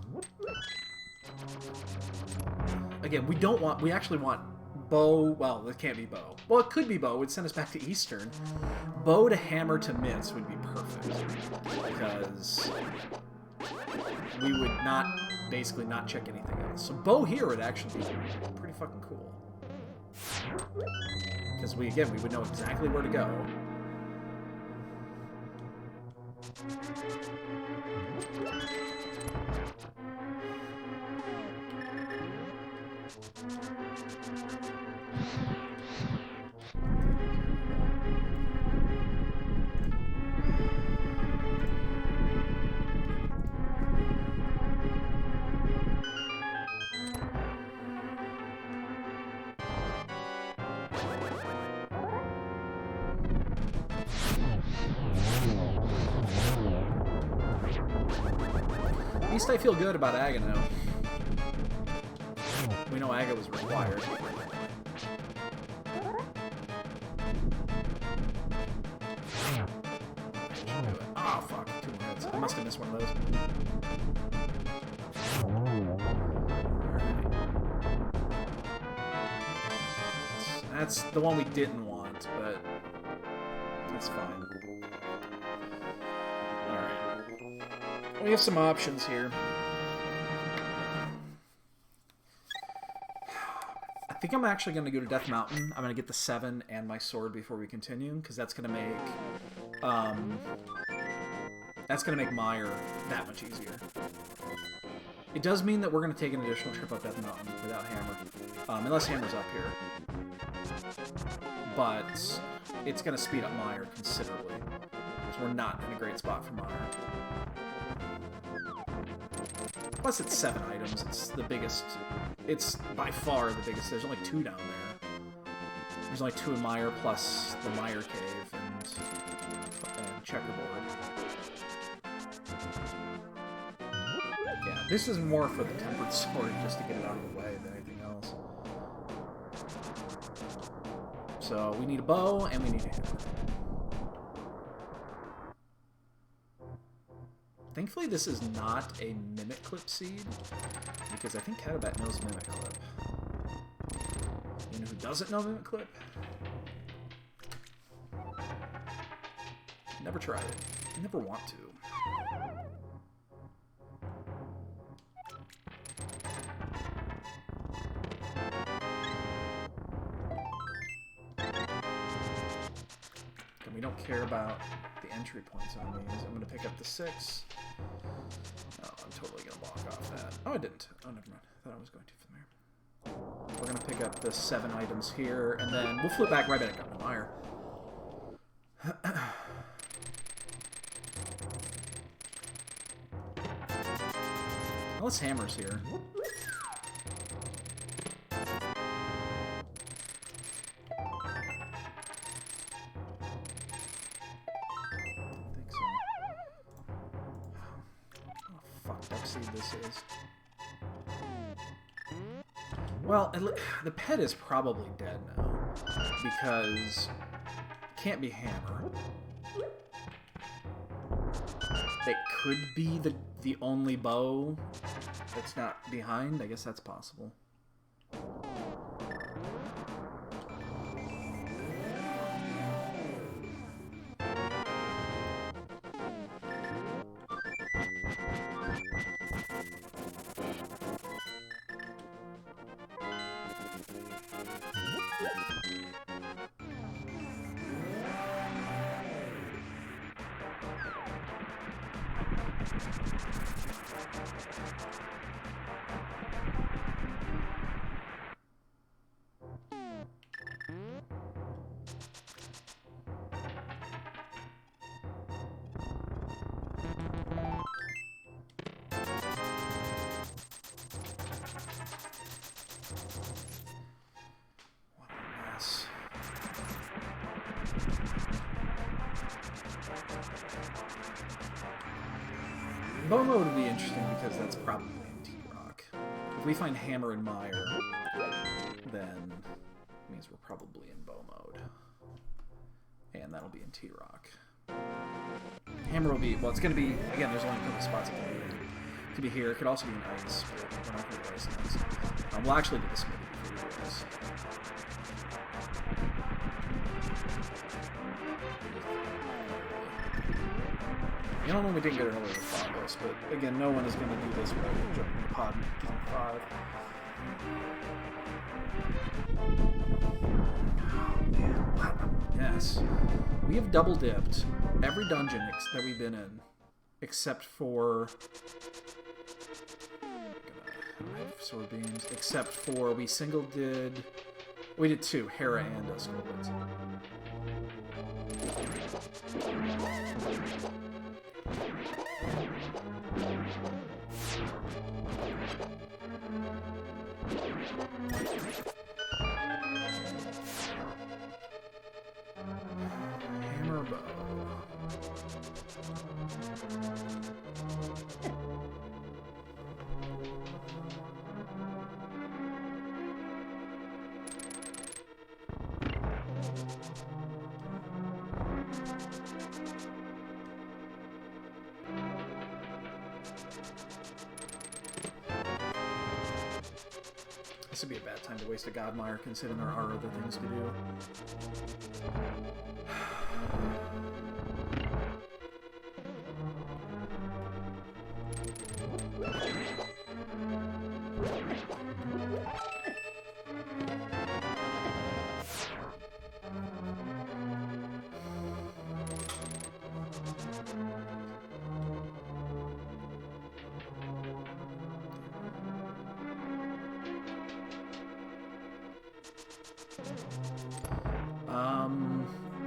Again, we actually want bow. Well, it can't be bow. Well, it could be bow. It would send us back to Eastern. Bow to hammer to mince would be perfect. Because we would basically not check anything else. So bow here would actually be pretty fucking cool. Because we would know exactly where to go. At least I feel good about Aga now. We know Aga was required. Oh, fuck. 2 more hits. I must have missed one of those. That's the one we didn't want, but that's fine. We have some options here. I think I'm actually going to go to Death Mountain. I'm going to get the 7 and my sword before we continue, because that's going to make Mire that much easier. It does mean that we're going to take an additional trip up Death Mountain without Hammer, unless Hammer's up here. But it's going to speed up Mire considerably, because we're not in a great spot for Mire. Plus it's 7 items, it's the biggest, it's by far the biggest. There's only 2 down there. There's only 2 in Mire, plus the Mire Cave and Checkerboard. Yeah, this is more for the Tempered Sword, just to get it out of the way than anything else. So we need a bow, and we need a hammer. Thankfully, this is not a Mimic Clip seed, because I think Catobat knows Mimic Clip. You know who doesn't know Mimic Clip? Never tried it. Never want to. And we don't care about the entry points on these. I'm going to pick up the 6. Oh, I'm totally going to block off that. Oh, I didn't. Oh, never mind. I thought I was going to from there. We're going to pick up the 7 items here, and then we'll flip back right back up to Mire. Unless Hammer's here. This is. Well, the pet is probably dead now, because it can't be Hammer. It could be the only bow that's not behind. I guess that's possible. Boma would be interesting because that's probably in T-Rock. If we find Hammer and Mire, then it means we're probably in Bow mode. And that'll be in T-Rock. Hammer will be, well, it's going to be, again, there's only a couple spots it can be in. It could be here, it could also be in Ice, but we're not going to do Ice and Ice. We'll actually do the Smithy before we do this. You don't know we didn't get it earlier with Phobos, but again, no one is going to do this without jumping the pod on 5. What? Yes. We have double dipped every dungeon that we've been in, except for sword beams. Except for we did 2, Hera and Skullwoods. Hammer bow. This would be a bad time to waste a Godmire, considering there are other things to do.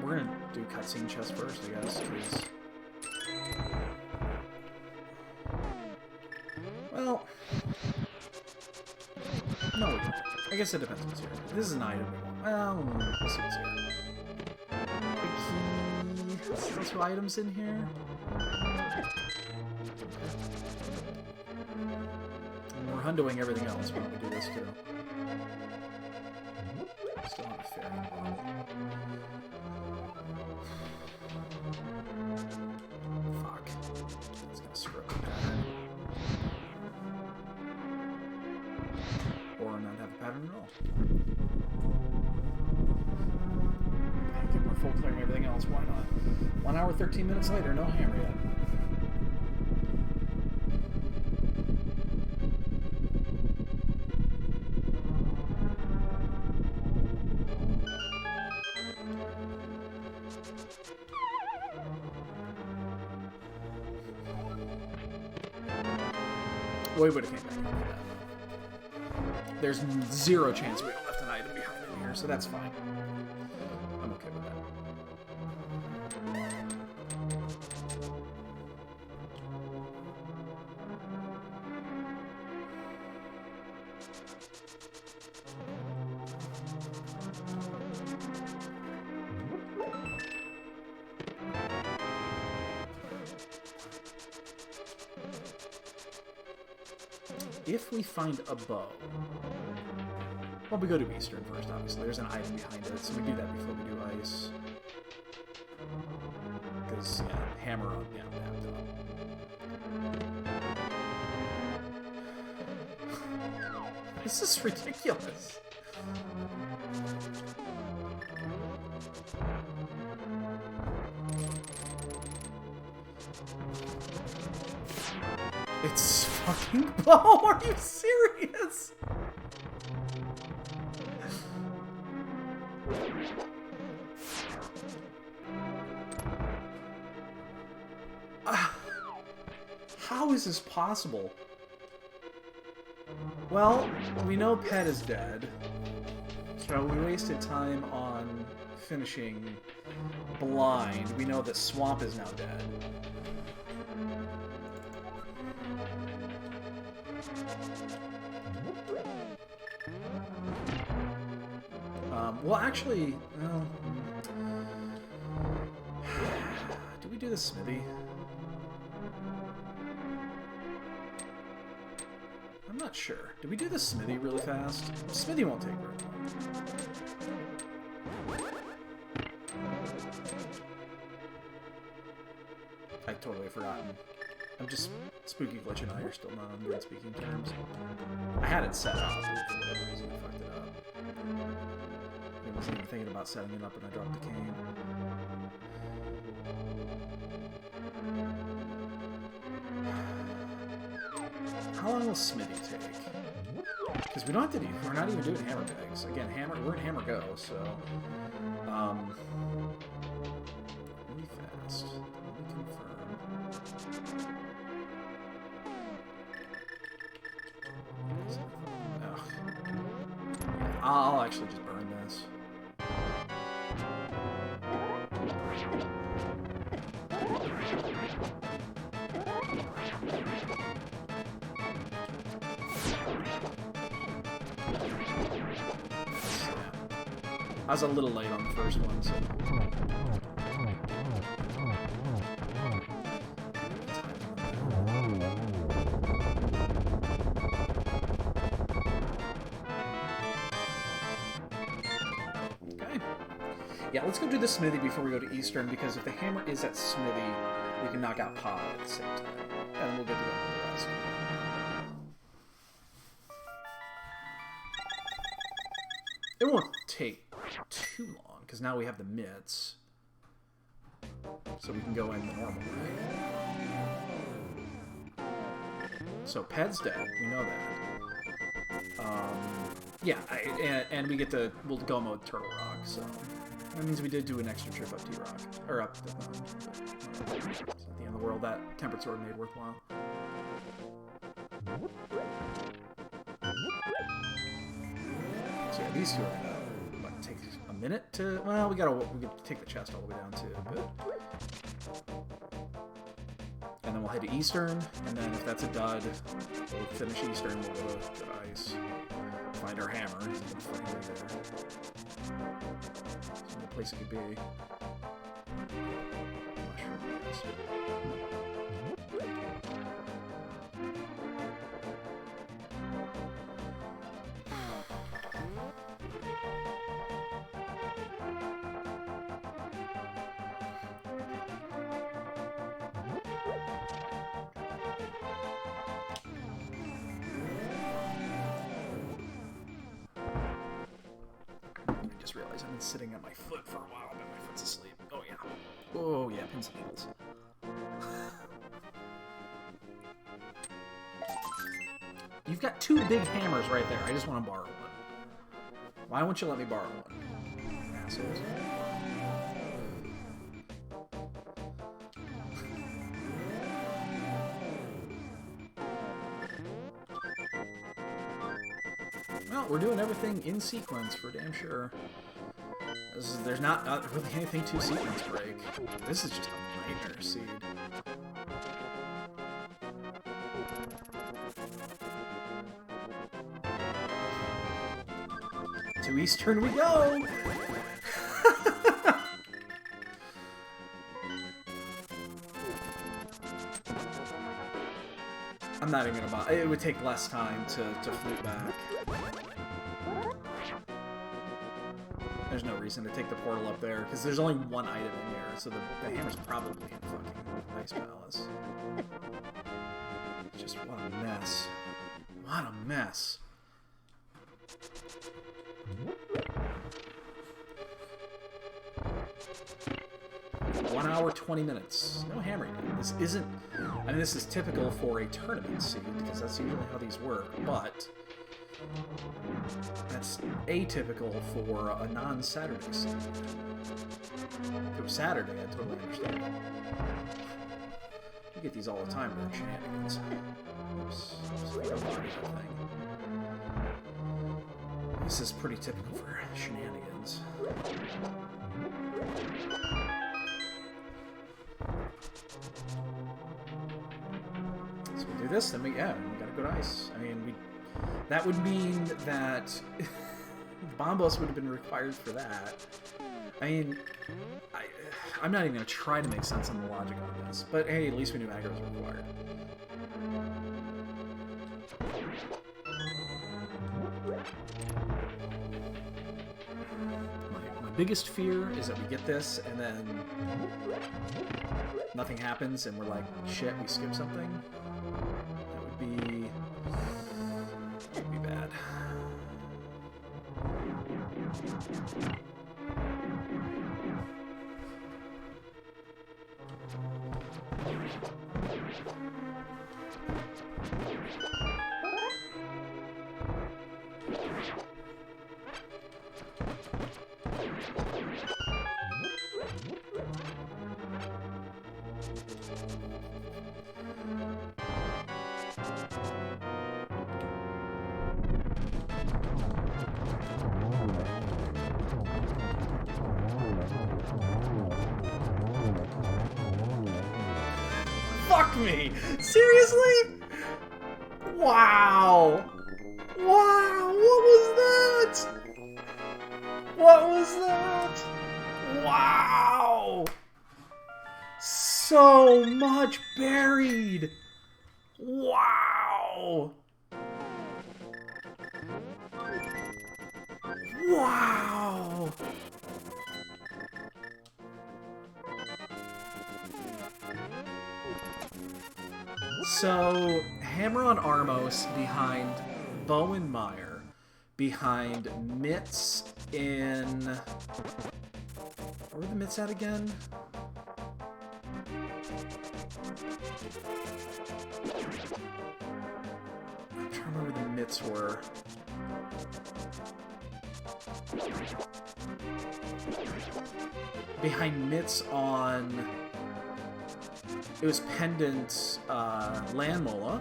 We're gonna do cutscene chest first, I guess, because... Well... No, I guess it depends what's here. This is an item we want. Well, we'll see what's here. The key... There's 2 items in here? And we're hundoing everything else when we do this, too. Still have a fairy bottle. Fuck. It's gonna screw up the pattern. Or not have a pattern at all. Okay, we're full clearing everything else. Why not? 1 hour, 13 minutes later, no hammer yet. We would have came back after that. There's 0 chance we would have left an item behind in here, so that's fine. I'm okay with that. If we find a bow... Well, we go to Eastern first, obviously. There's an item behind it, so we do that before we do Ice. Because, yeah, hammer on, yeah, This is ridiculous. It's fucking bow. Are you serious? How is this possible? Well, we know Pet is dead, so we wasted time on finishing Blind. We know that Swamp is now dead. Well, actually, do we do the smithy? I'm not sure. Did we do the smithy really fast? Smithy won't take very long. I totally forgotten. I'm just spooky glitching out. You're still not on good speaking terms. I had it set up, but for whatever reason I fucked it up. I wasn't even thinking about setting it up when I dropped the cane. How long will Smithy take? Because we don't have to do. We're not even doing hammer bags. Again, we're in hammer go, so really fast. Let me confirm. Ugh. Yeah, I'll actually just burn this. I was a little late on the first one, so... Okay. Yeah, let's go do the smithy before we go to Eastern, because if the hammer is at smithy, we can knock out Pod at the same time. And then we'll get to go with the rest. It won't take too long, because now we have the mitts. So we can go in the normal way. So Ped's dead, we know that. Yeah, and we get to, we'll go mode Turtle Rock, so that means we did do an extra trip up T-Rock, or up the mountain. But it's at the end of the world, that Tempered Sword made worthwhile. So yeah, these two are gonna take a minute to. Well, we gotta take the chest all the way down too, but. And then we'll head to Eastern, and then if that's a dud, we'll finish Eastern. We'll go to Ice, find our hammer. There's no place it could be. I just realized I've been sitting on my foot for a while, but my foot's asleep. Oh yeah. Oh yeah, pins and needles. You've got two big hammers right there. I just want to borrow one. Why won't you let me borrow one? Assholes. Well, we're doing everything in sequence for damn sure. There's not really anything to sequence break. This is just a nightmare seed. To Eastern we go! I'm not even gonna bother. It would take less time to flute back. There's no reason to take the portal up there, because there's only one item in here, so the hammer's probably in fucking Ice Palace. Just what a mess. What a mess. One hour, 20 minutes. No hammering. This isn't... I mean, this is typical for a tournament seed, because that's usually how these work, but... that's atypical for a non-Saturday seed. If it was Saturday, I'd totally understand. You get these all the time during shenanigans. Oops. This is pretty typical for shenanigans. So we do this, then we gotta go to Ice. I mean, that would mean that Bombos would have been required for that. I mean, I'm not even gonna try to make sense on the logic on this, but hey, at least we knew aggro was required. biggest fear is that we get this and then nothing happens and we're like, shit, we skipped something. That would be bad. Fuck me! Seriously? Wow! Wow! What was that? What was that? Wow! So much buried! Wow! Wow! So, Hammer on Armos behind Bowen Meyer, behind Mitts in... Where were the Mitts at again? I'm trying to remember where the Mitts were. Behind Mitts on... It was Pendant Landmola,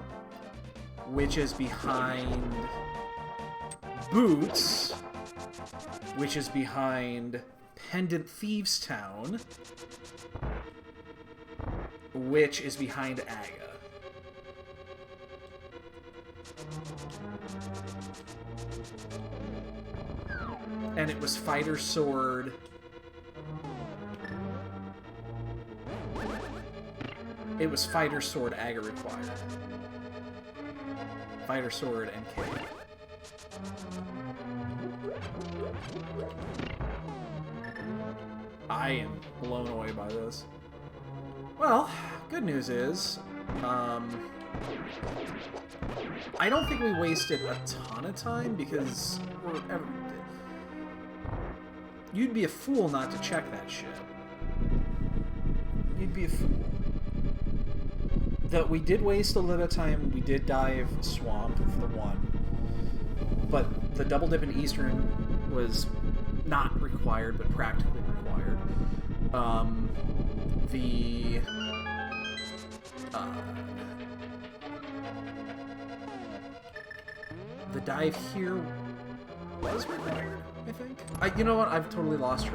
which is behind Boots, which is behind Pendant Thieves Town, which is behind Aga. And it was Fighter Sword... It was Fighter Sword Aga required. Fighter Sword and K. I am blown away by this. Well, good news is, I don't think we wasted a ton of time because you'd be a fool not to check that shit. You'd be a fool. That we did waste a little time. We did dive Swamp for the one, but the double dip in Eastern was not required, but practically required. The dive here was required, I think. You know what? I've totally lost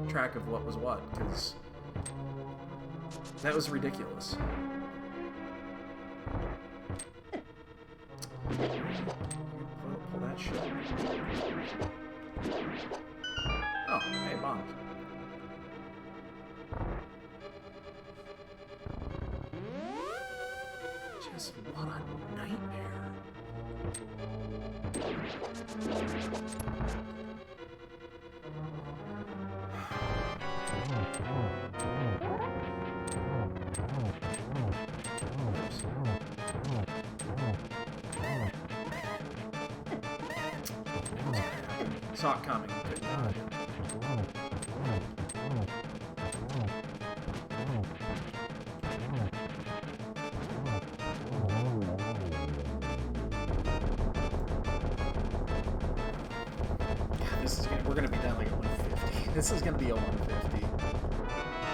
track of what was what, because that was ridiculous. Pull that shit. Oh, hey, bombed. Just what a nightmare. Saw it coming. We're gonna be down like at 150. This is gonna be a 150.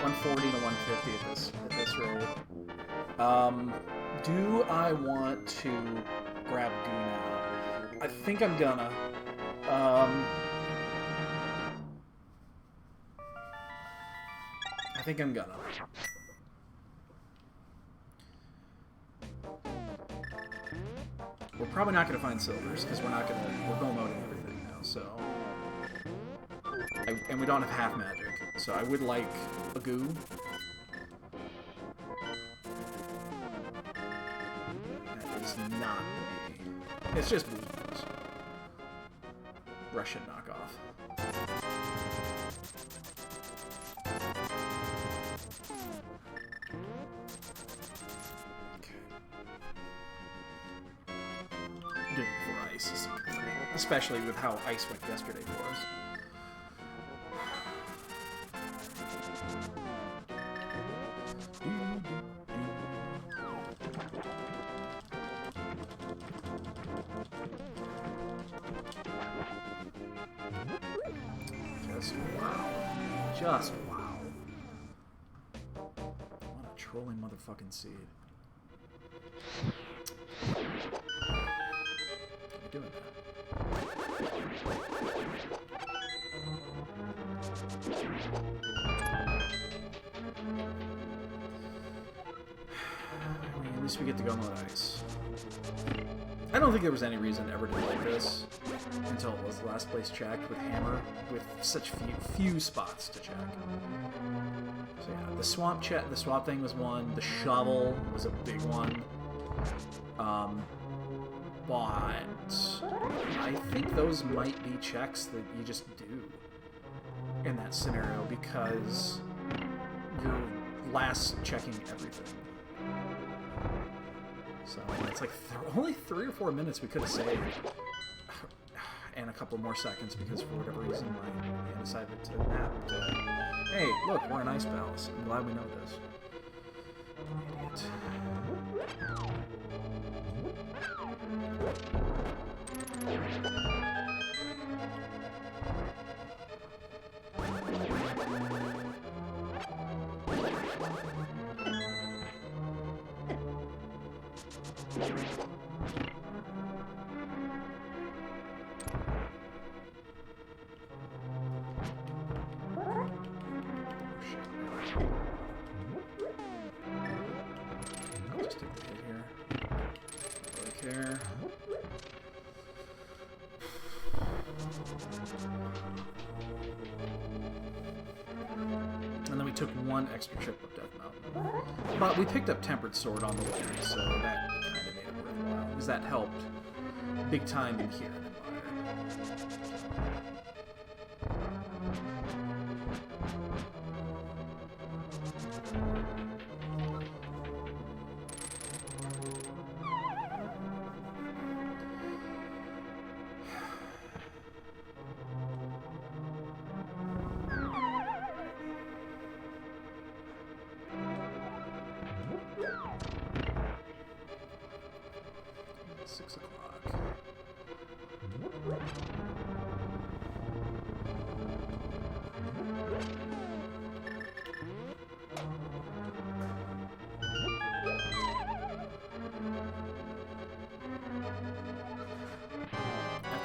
140 to 150 at this rate. Do I want to grab Guna? I think I'm gonna. I think I'm gonna. We're probably not gonna find silvers because we're gold moding everything now. So, and we don't have half magic. So I would like a goo. That is not me. It's just blues. Russian knockoff. Doing it for ice is something, especially with how ice went yesterday for us. Just wow. Just wow. What a trolling motherfucking seed. Doing that. I mean, at least we get to go on ice. I don't think there was any reason ever to like this until it was the last place checked with Hammer, with such few spots to check. So yeah, the swamp thing was one. The shovel was a big one. But I think those might be checks that you just do in that scenario because you're last checking everything. So it's like only 3 or 4 minutes we could have saved, and a couple more seconds because for whatever reason my hand decided to nap. Hey, look, we're in Ice Palace. I'm glad we know this. Idiot. I'll just take a hit here. Don't really care. And then we took one extra trip up Death Mountain. But we picked up Tempered Sword on the way, so that kind of made it worthwhile. Because that helped big time in here in Empire.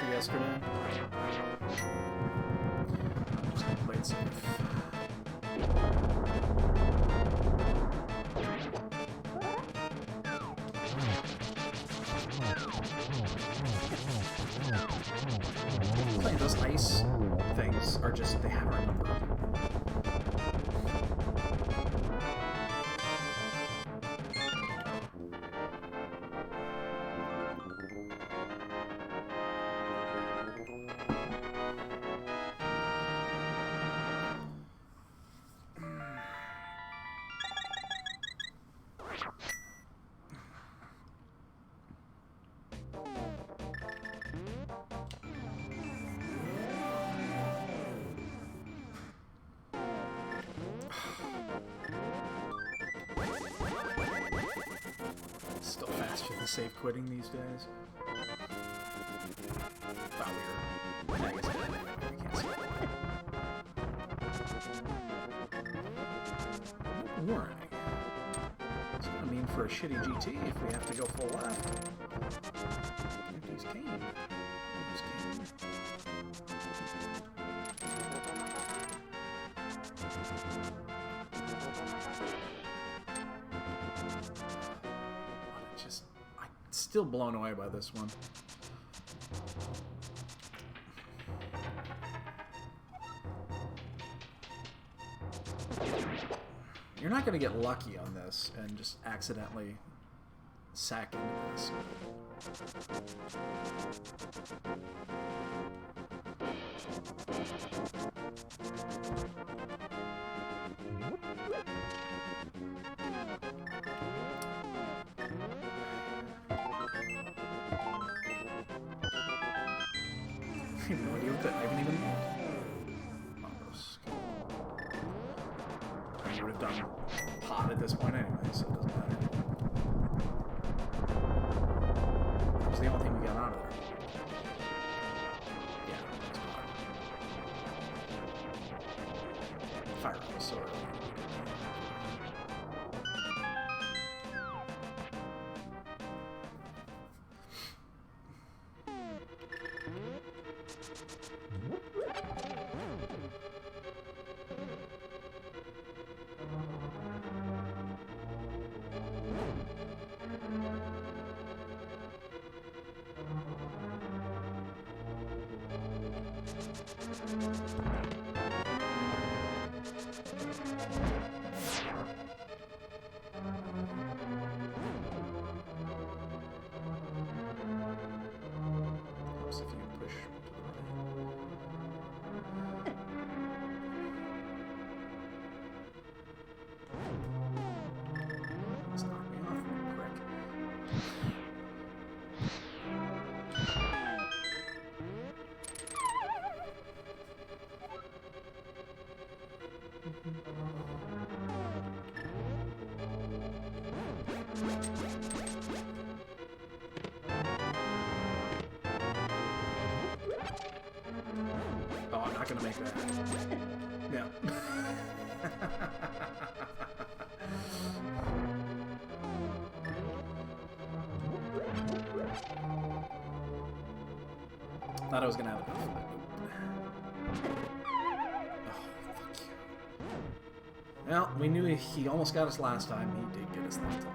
Yesterday. I'm just gonna play it safe. Playing those ice things are just, they have our number. Still faster than safe quitting these days. Thought we were negative anyway, but we can't see it. Warning. It's gonna mean for a shitty GT if we have to go full left. Use cane. Use cane. I'm still blown away by this one. You're not going to get lucky on this and just accidentally sack into this. I have no idea what that I haven't even. I would have done pot at this point anyway, so it doesn't matter. That was the only thing we got out of there. Yeah, that's pot. Fire was so early. Helps if you push to the right. Let's knock me off, prick. Oh, I'm not gonna make that. Yeah. Thought I was gonna have enough of it. Oh, fuck you. Well, we knew he almost got us last time. He did get us that time.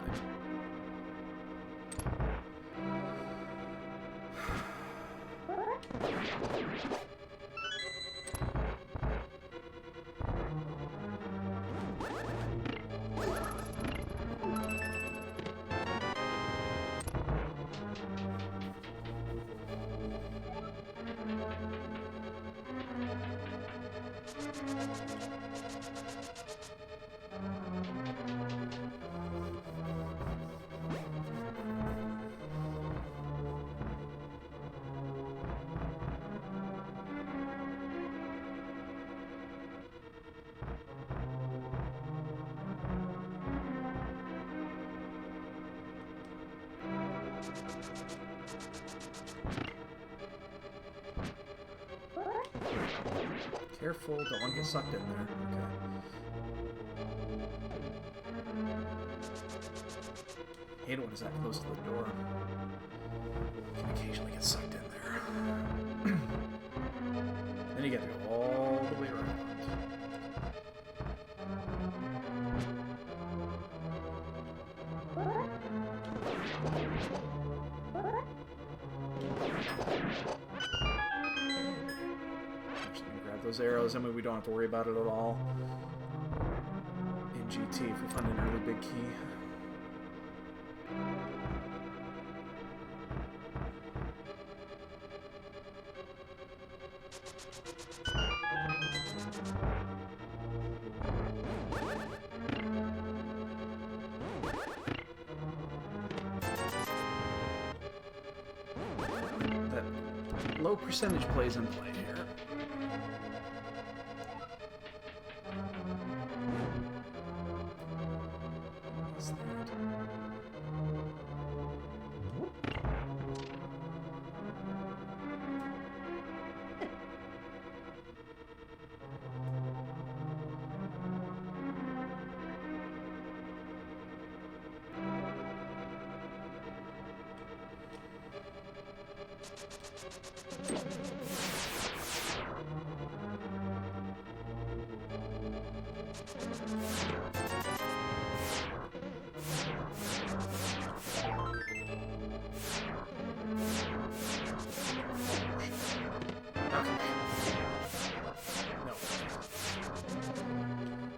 Careful, don't want to get sucked in there. Okay. Hate it when it's that close to the door. Can occasionally get sucked in there. Then you get to go all the way around. Those arrows, I mean, we don't have to worry about it at all in GT if we find an early big key. That low percentage plays in play here.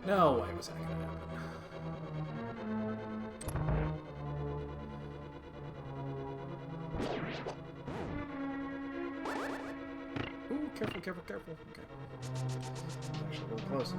No way was that going to happen. Ooh, Careful, careful, careful. Okay. It's actually really close.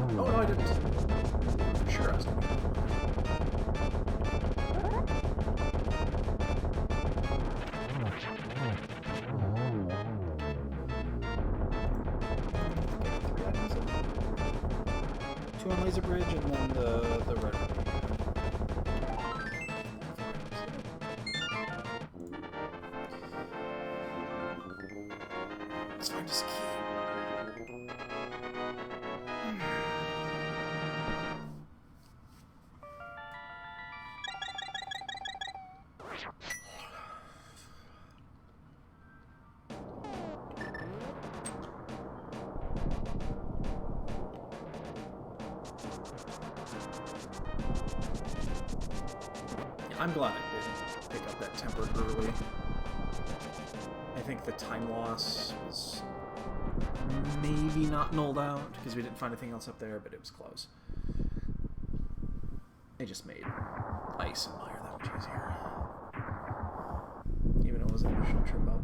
Oh, no, I didn't. I'm sure I was doing it. Two on Laser Bridge and then the red one. Let's find his key. I'm glad I did pick up that temper early. I think the time loss was maybe not nulled out because we didn't find anything else up there, but it was close. It just made ice and mire that much easier. Even though it was an initial trip up.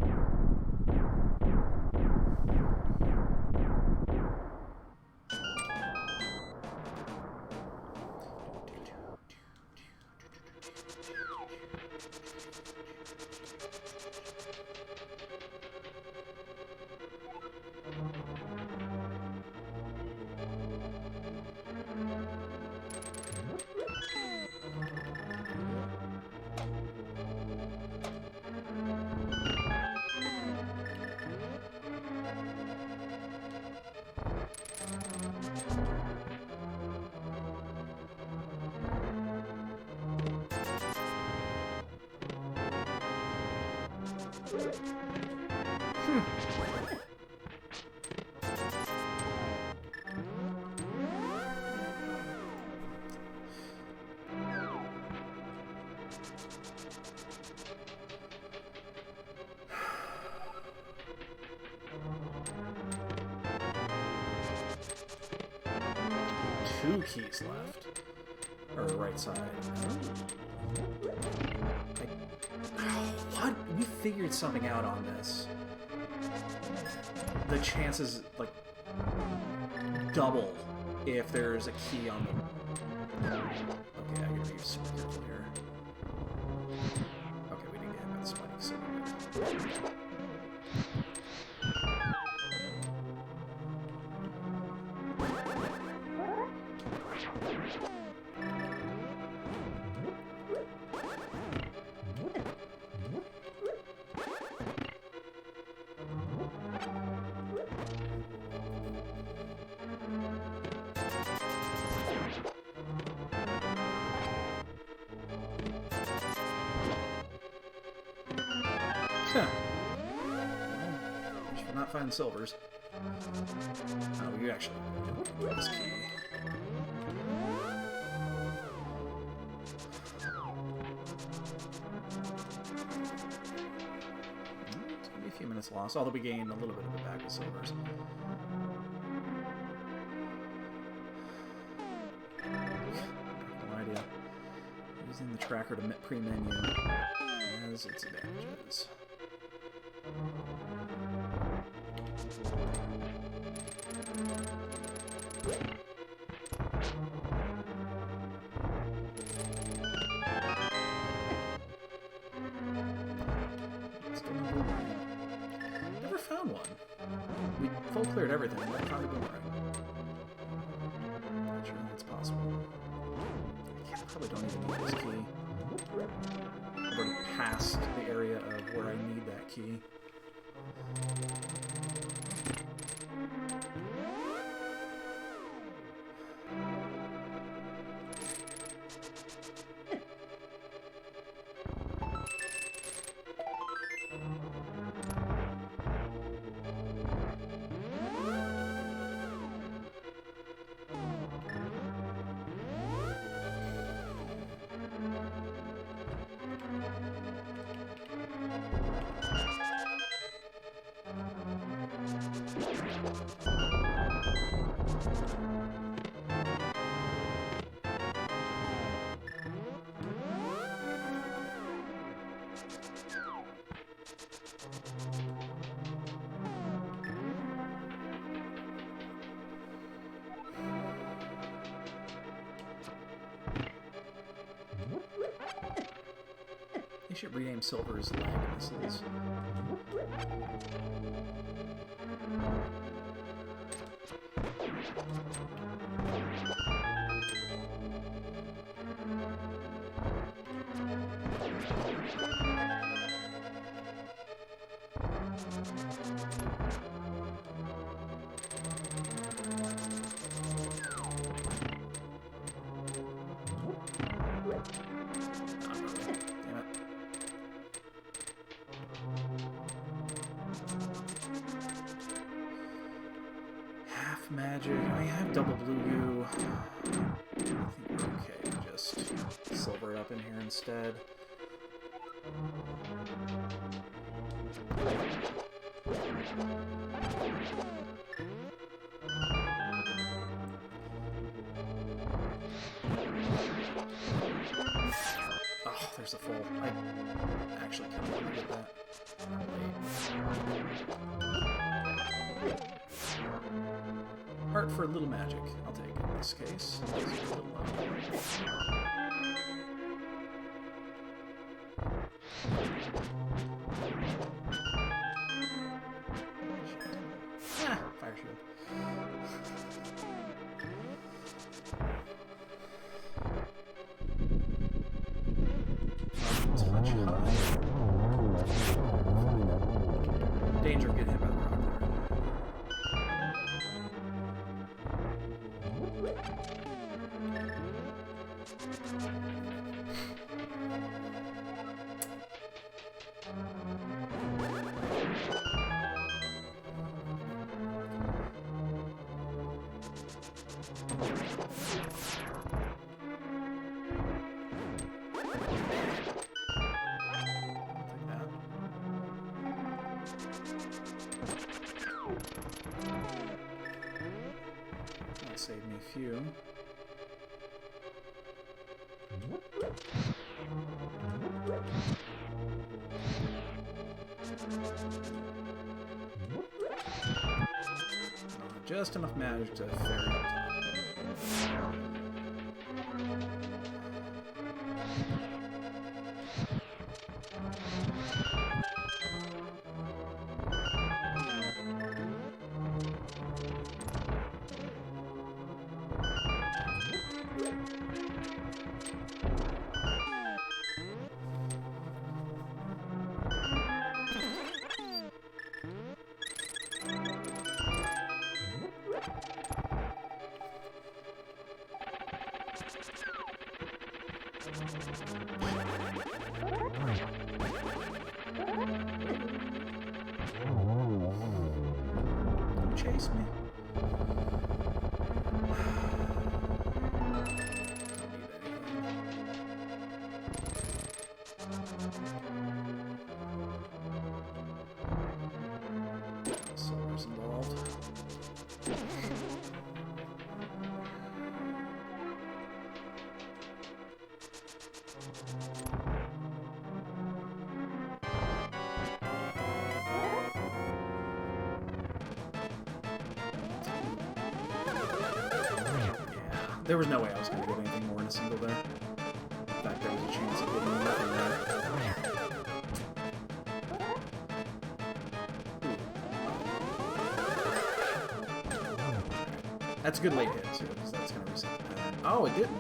Two keys left. Or right side. What? We figured something out on this. The chances, like, double if there's a key on them. Okay, I gotta be super careful here. Okay, we didn't get hit by the spike, so we're good. We're not finding silvers. Oh, we actually get this key. It's gonna be a few minutes lost, although we gain a little bit of it back with silvers. No idea. Using the tracker to pre-menu has its advantages. Never found one. We full cleared everything, but found a boomerang. Not sure that's possible. I probably don't even need this key. I've already passed the area of where I need that key. They should rename silver as lag missiles. Magic. I have double blue goo. I think we're okay to just silver it up in here instead. Oh, there's the full. I actually kind of want to get that. Heart for a little magic. I'll take it in this case. Ah, fire shield. Touch high. Danger of getting hit by the rock there. Save me a few. Just enough magic to ferry up top. Don't chase me. Silver's involved. There was no way I was going to get anything more in a single there. In fact, there was a chance of getting nothing there. That's a good late hit, too, because that's going to reset the pattern. Oh, it didn't.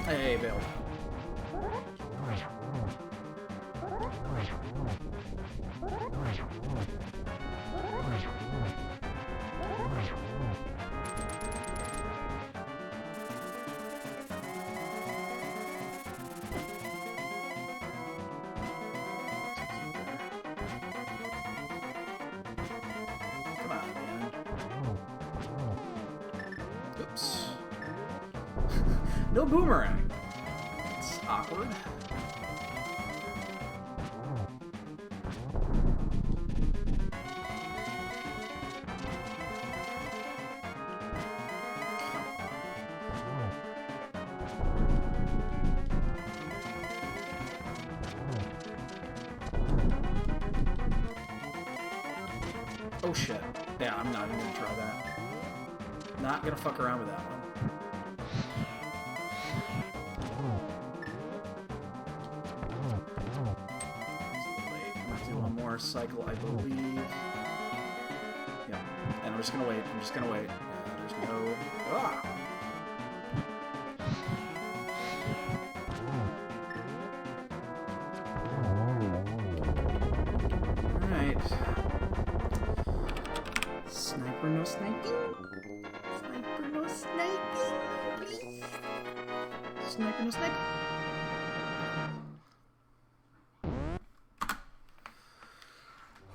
Hey, bailed out. No boomerang. It's awkward. Oh shit. Yeah, I'm not even gonna try that. Not gonna fuck around with that one. I'm gonna do one more cycle, I believe. Yeah. And I'm just gonna wait. I'm just gonna wait. There's no... Ah! Alright. Sniper, no sniping. Sniper, no sniping, please. Sniper, no sniping.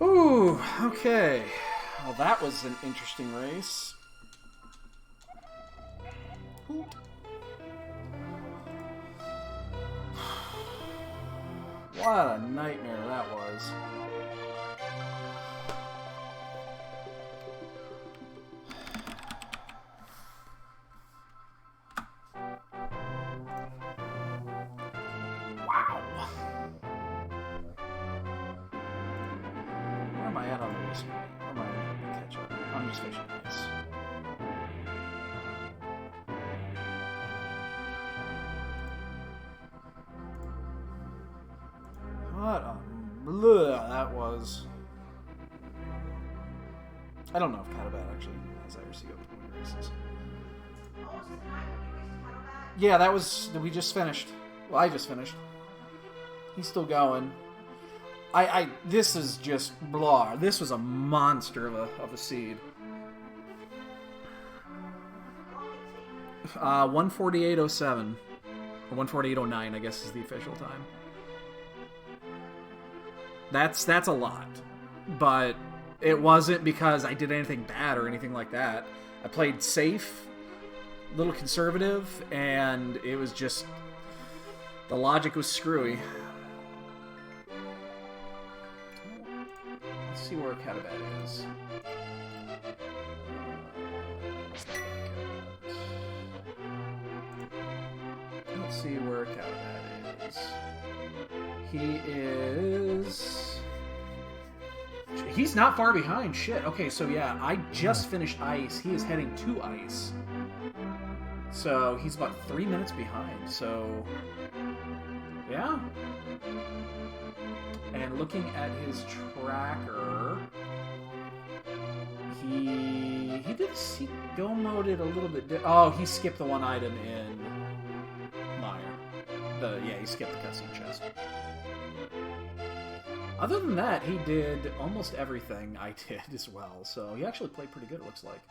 Ooh, okay. Well, that was an interesting race. Ooh. What a nightmare that was. What a bleh that was. I don't know if Catobat actually has IRC open races. Yeah, that was... We just finished. Well, I just finished. He's still going. This is just blah. This was a monster of a seed. 148.07. Or 148.09, I guess, is the official time. That's a lot. But it wasn't because I did anything bad or anything like that. I played safe, a little conservative, and it was just... The logic was screwy. Let's see where Catobat is. Let's see where Catobat is. He is... He's not far behind. Shit. Okay, so yeah, I just finished ice. He is heading to ice. So he's about 3 minutes behind. So... Yeah. And looking at his tracker, he go moded a little bit. Oh, he skipped the one item in Meyer. He skipped the cutscene chest. Other than that, he did almost everything I did as well. So he actually played pretty good, it looks like.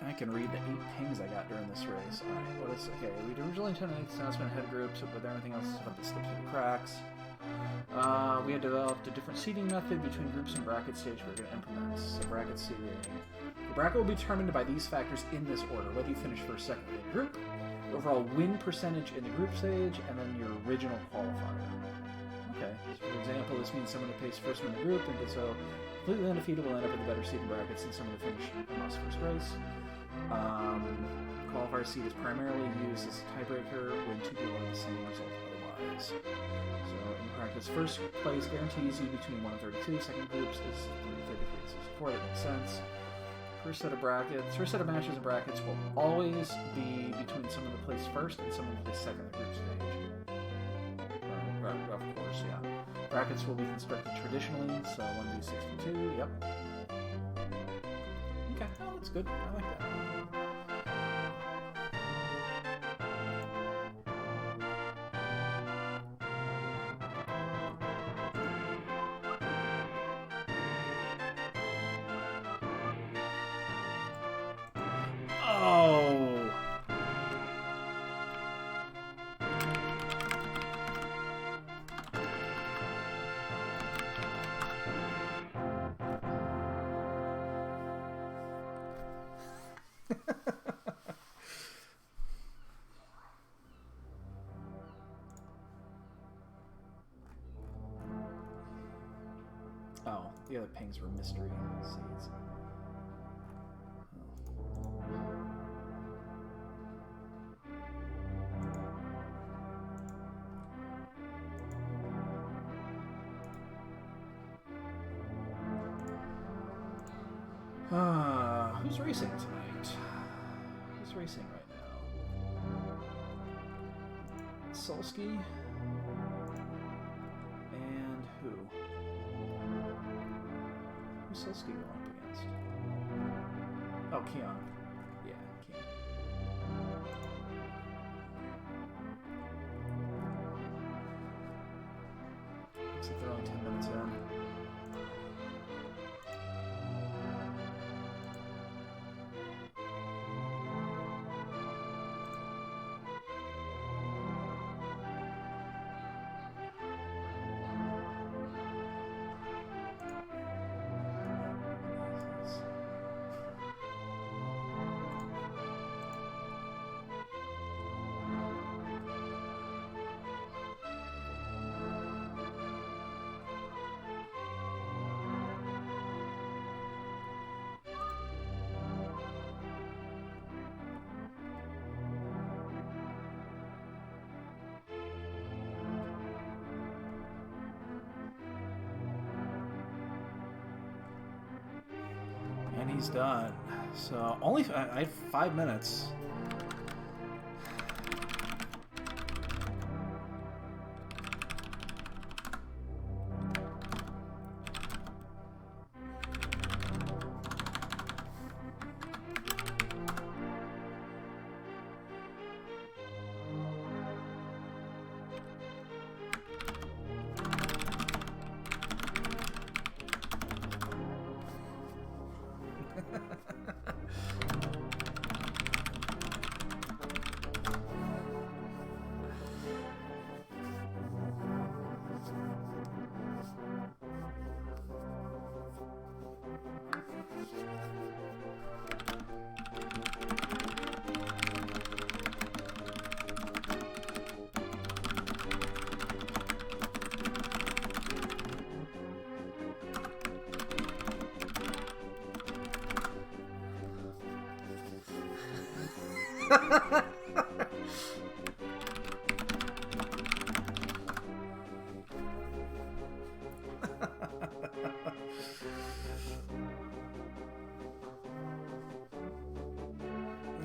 I can read the 8 pings I got during this race. Alright, what is... Okay, we'd originally intended to announcement head groups, but everything else is about to slip through the cracks. We had developed a different seeding method between groups and bracket stage we're going to implement. So bracket seeding. The bracket will be determined by these factors in this order. Whether you finish first, second, in the group, your overall win percentage in the group stage, and then your original qualifier. Okay, so for example, this means someone who placed first in the group and did so completely undefeated will end up in the better seed in brackets than someone who finished in the first race. Qualifier seed is primarily used as a tiebreaker when two people have the same result otherwise. So in practice, first place guarantees you between 1 and 32. Second groups is 3, 33, 64. That makes sense. First set of matches and brackets will always be between someone who placed first and someone who placed second in the group stage. Of course, yeah. Brackets will be constructed traditionally, so 1v62, yep. Okay, well, that's good. I like that. Oh, the other pings were mystery seeds. Who's racing tonight? Who's racing right now? Solsky? And who? Who's Solsky going up against? Oh, Keon. Yeah, Keon. Looks like they're only 10 minutes in. And he's done. So only I had 5 minutes.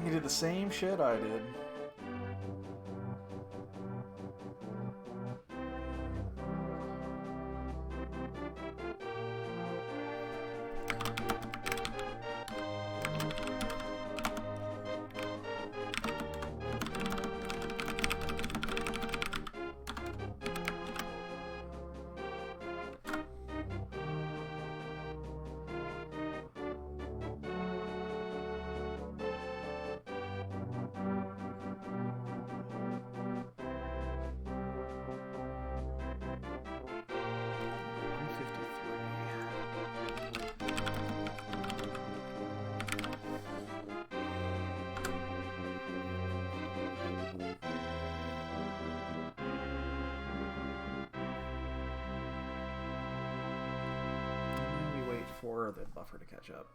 He did the same shit I did. For the buffer to catch up.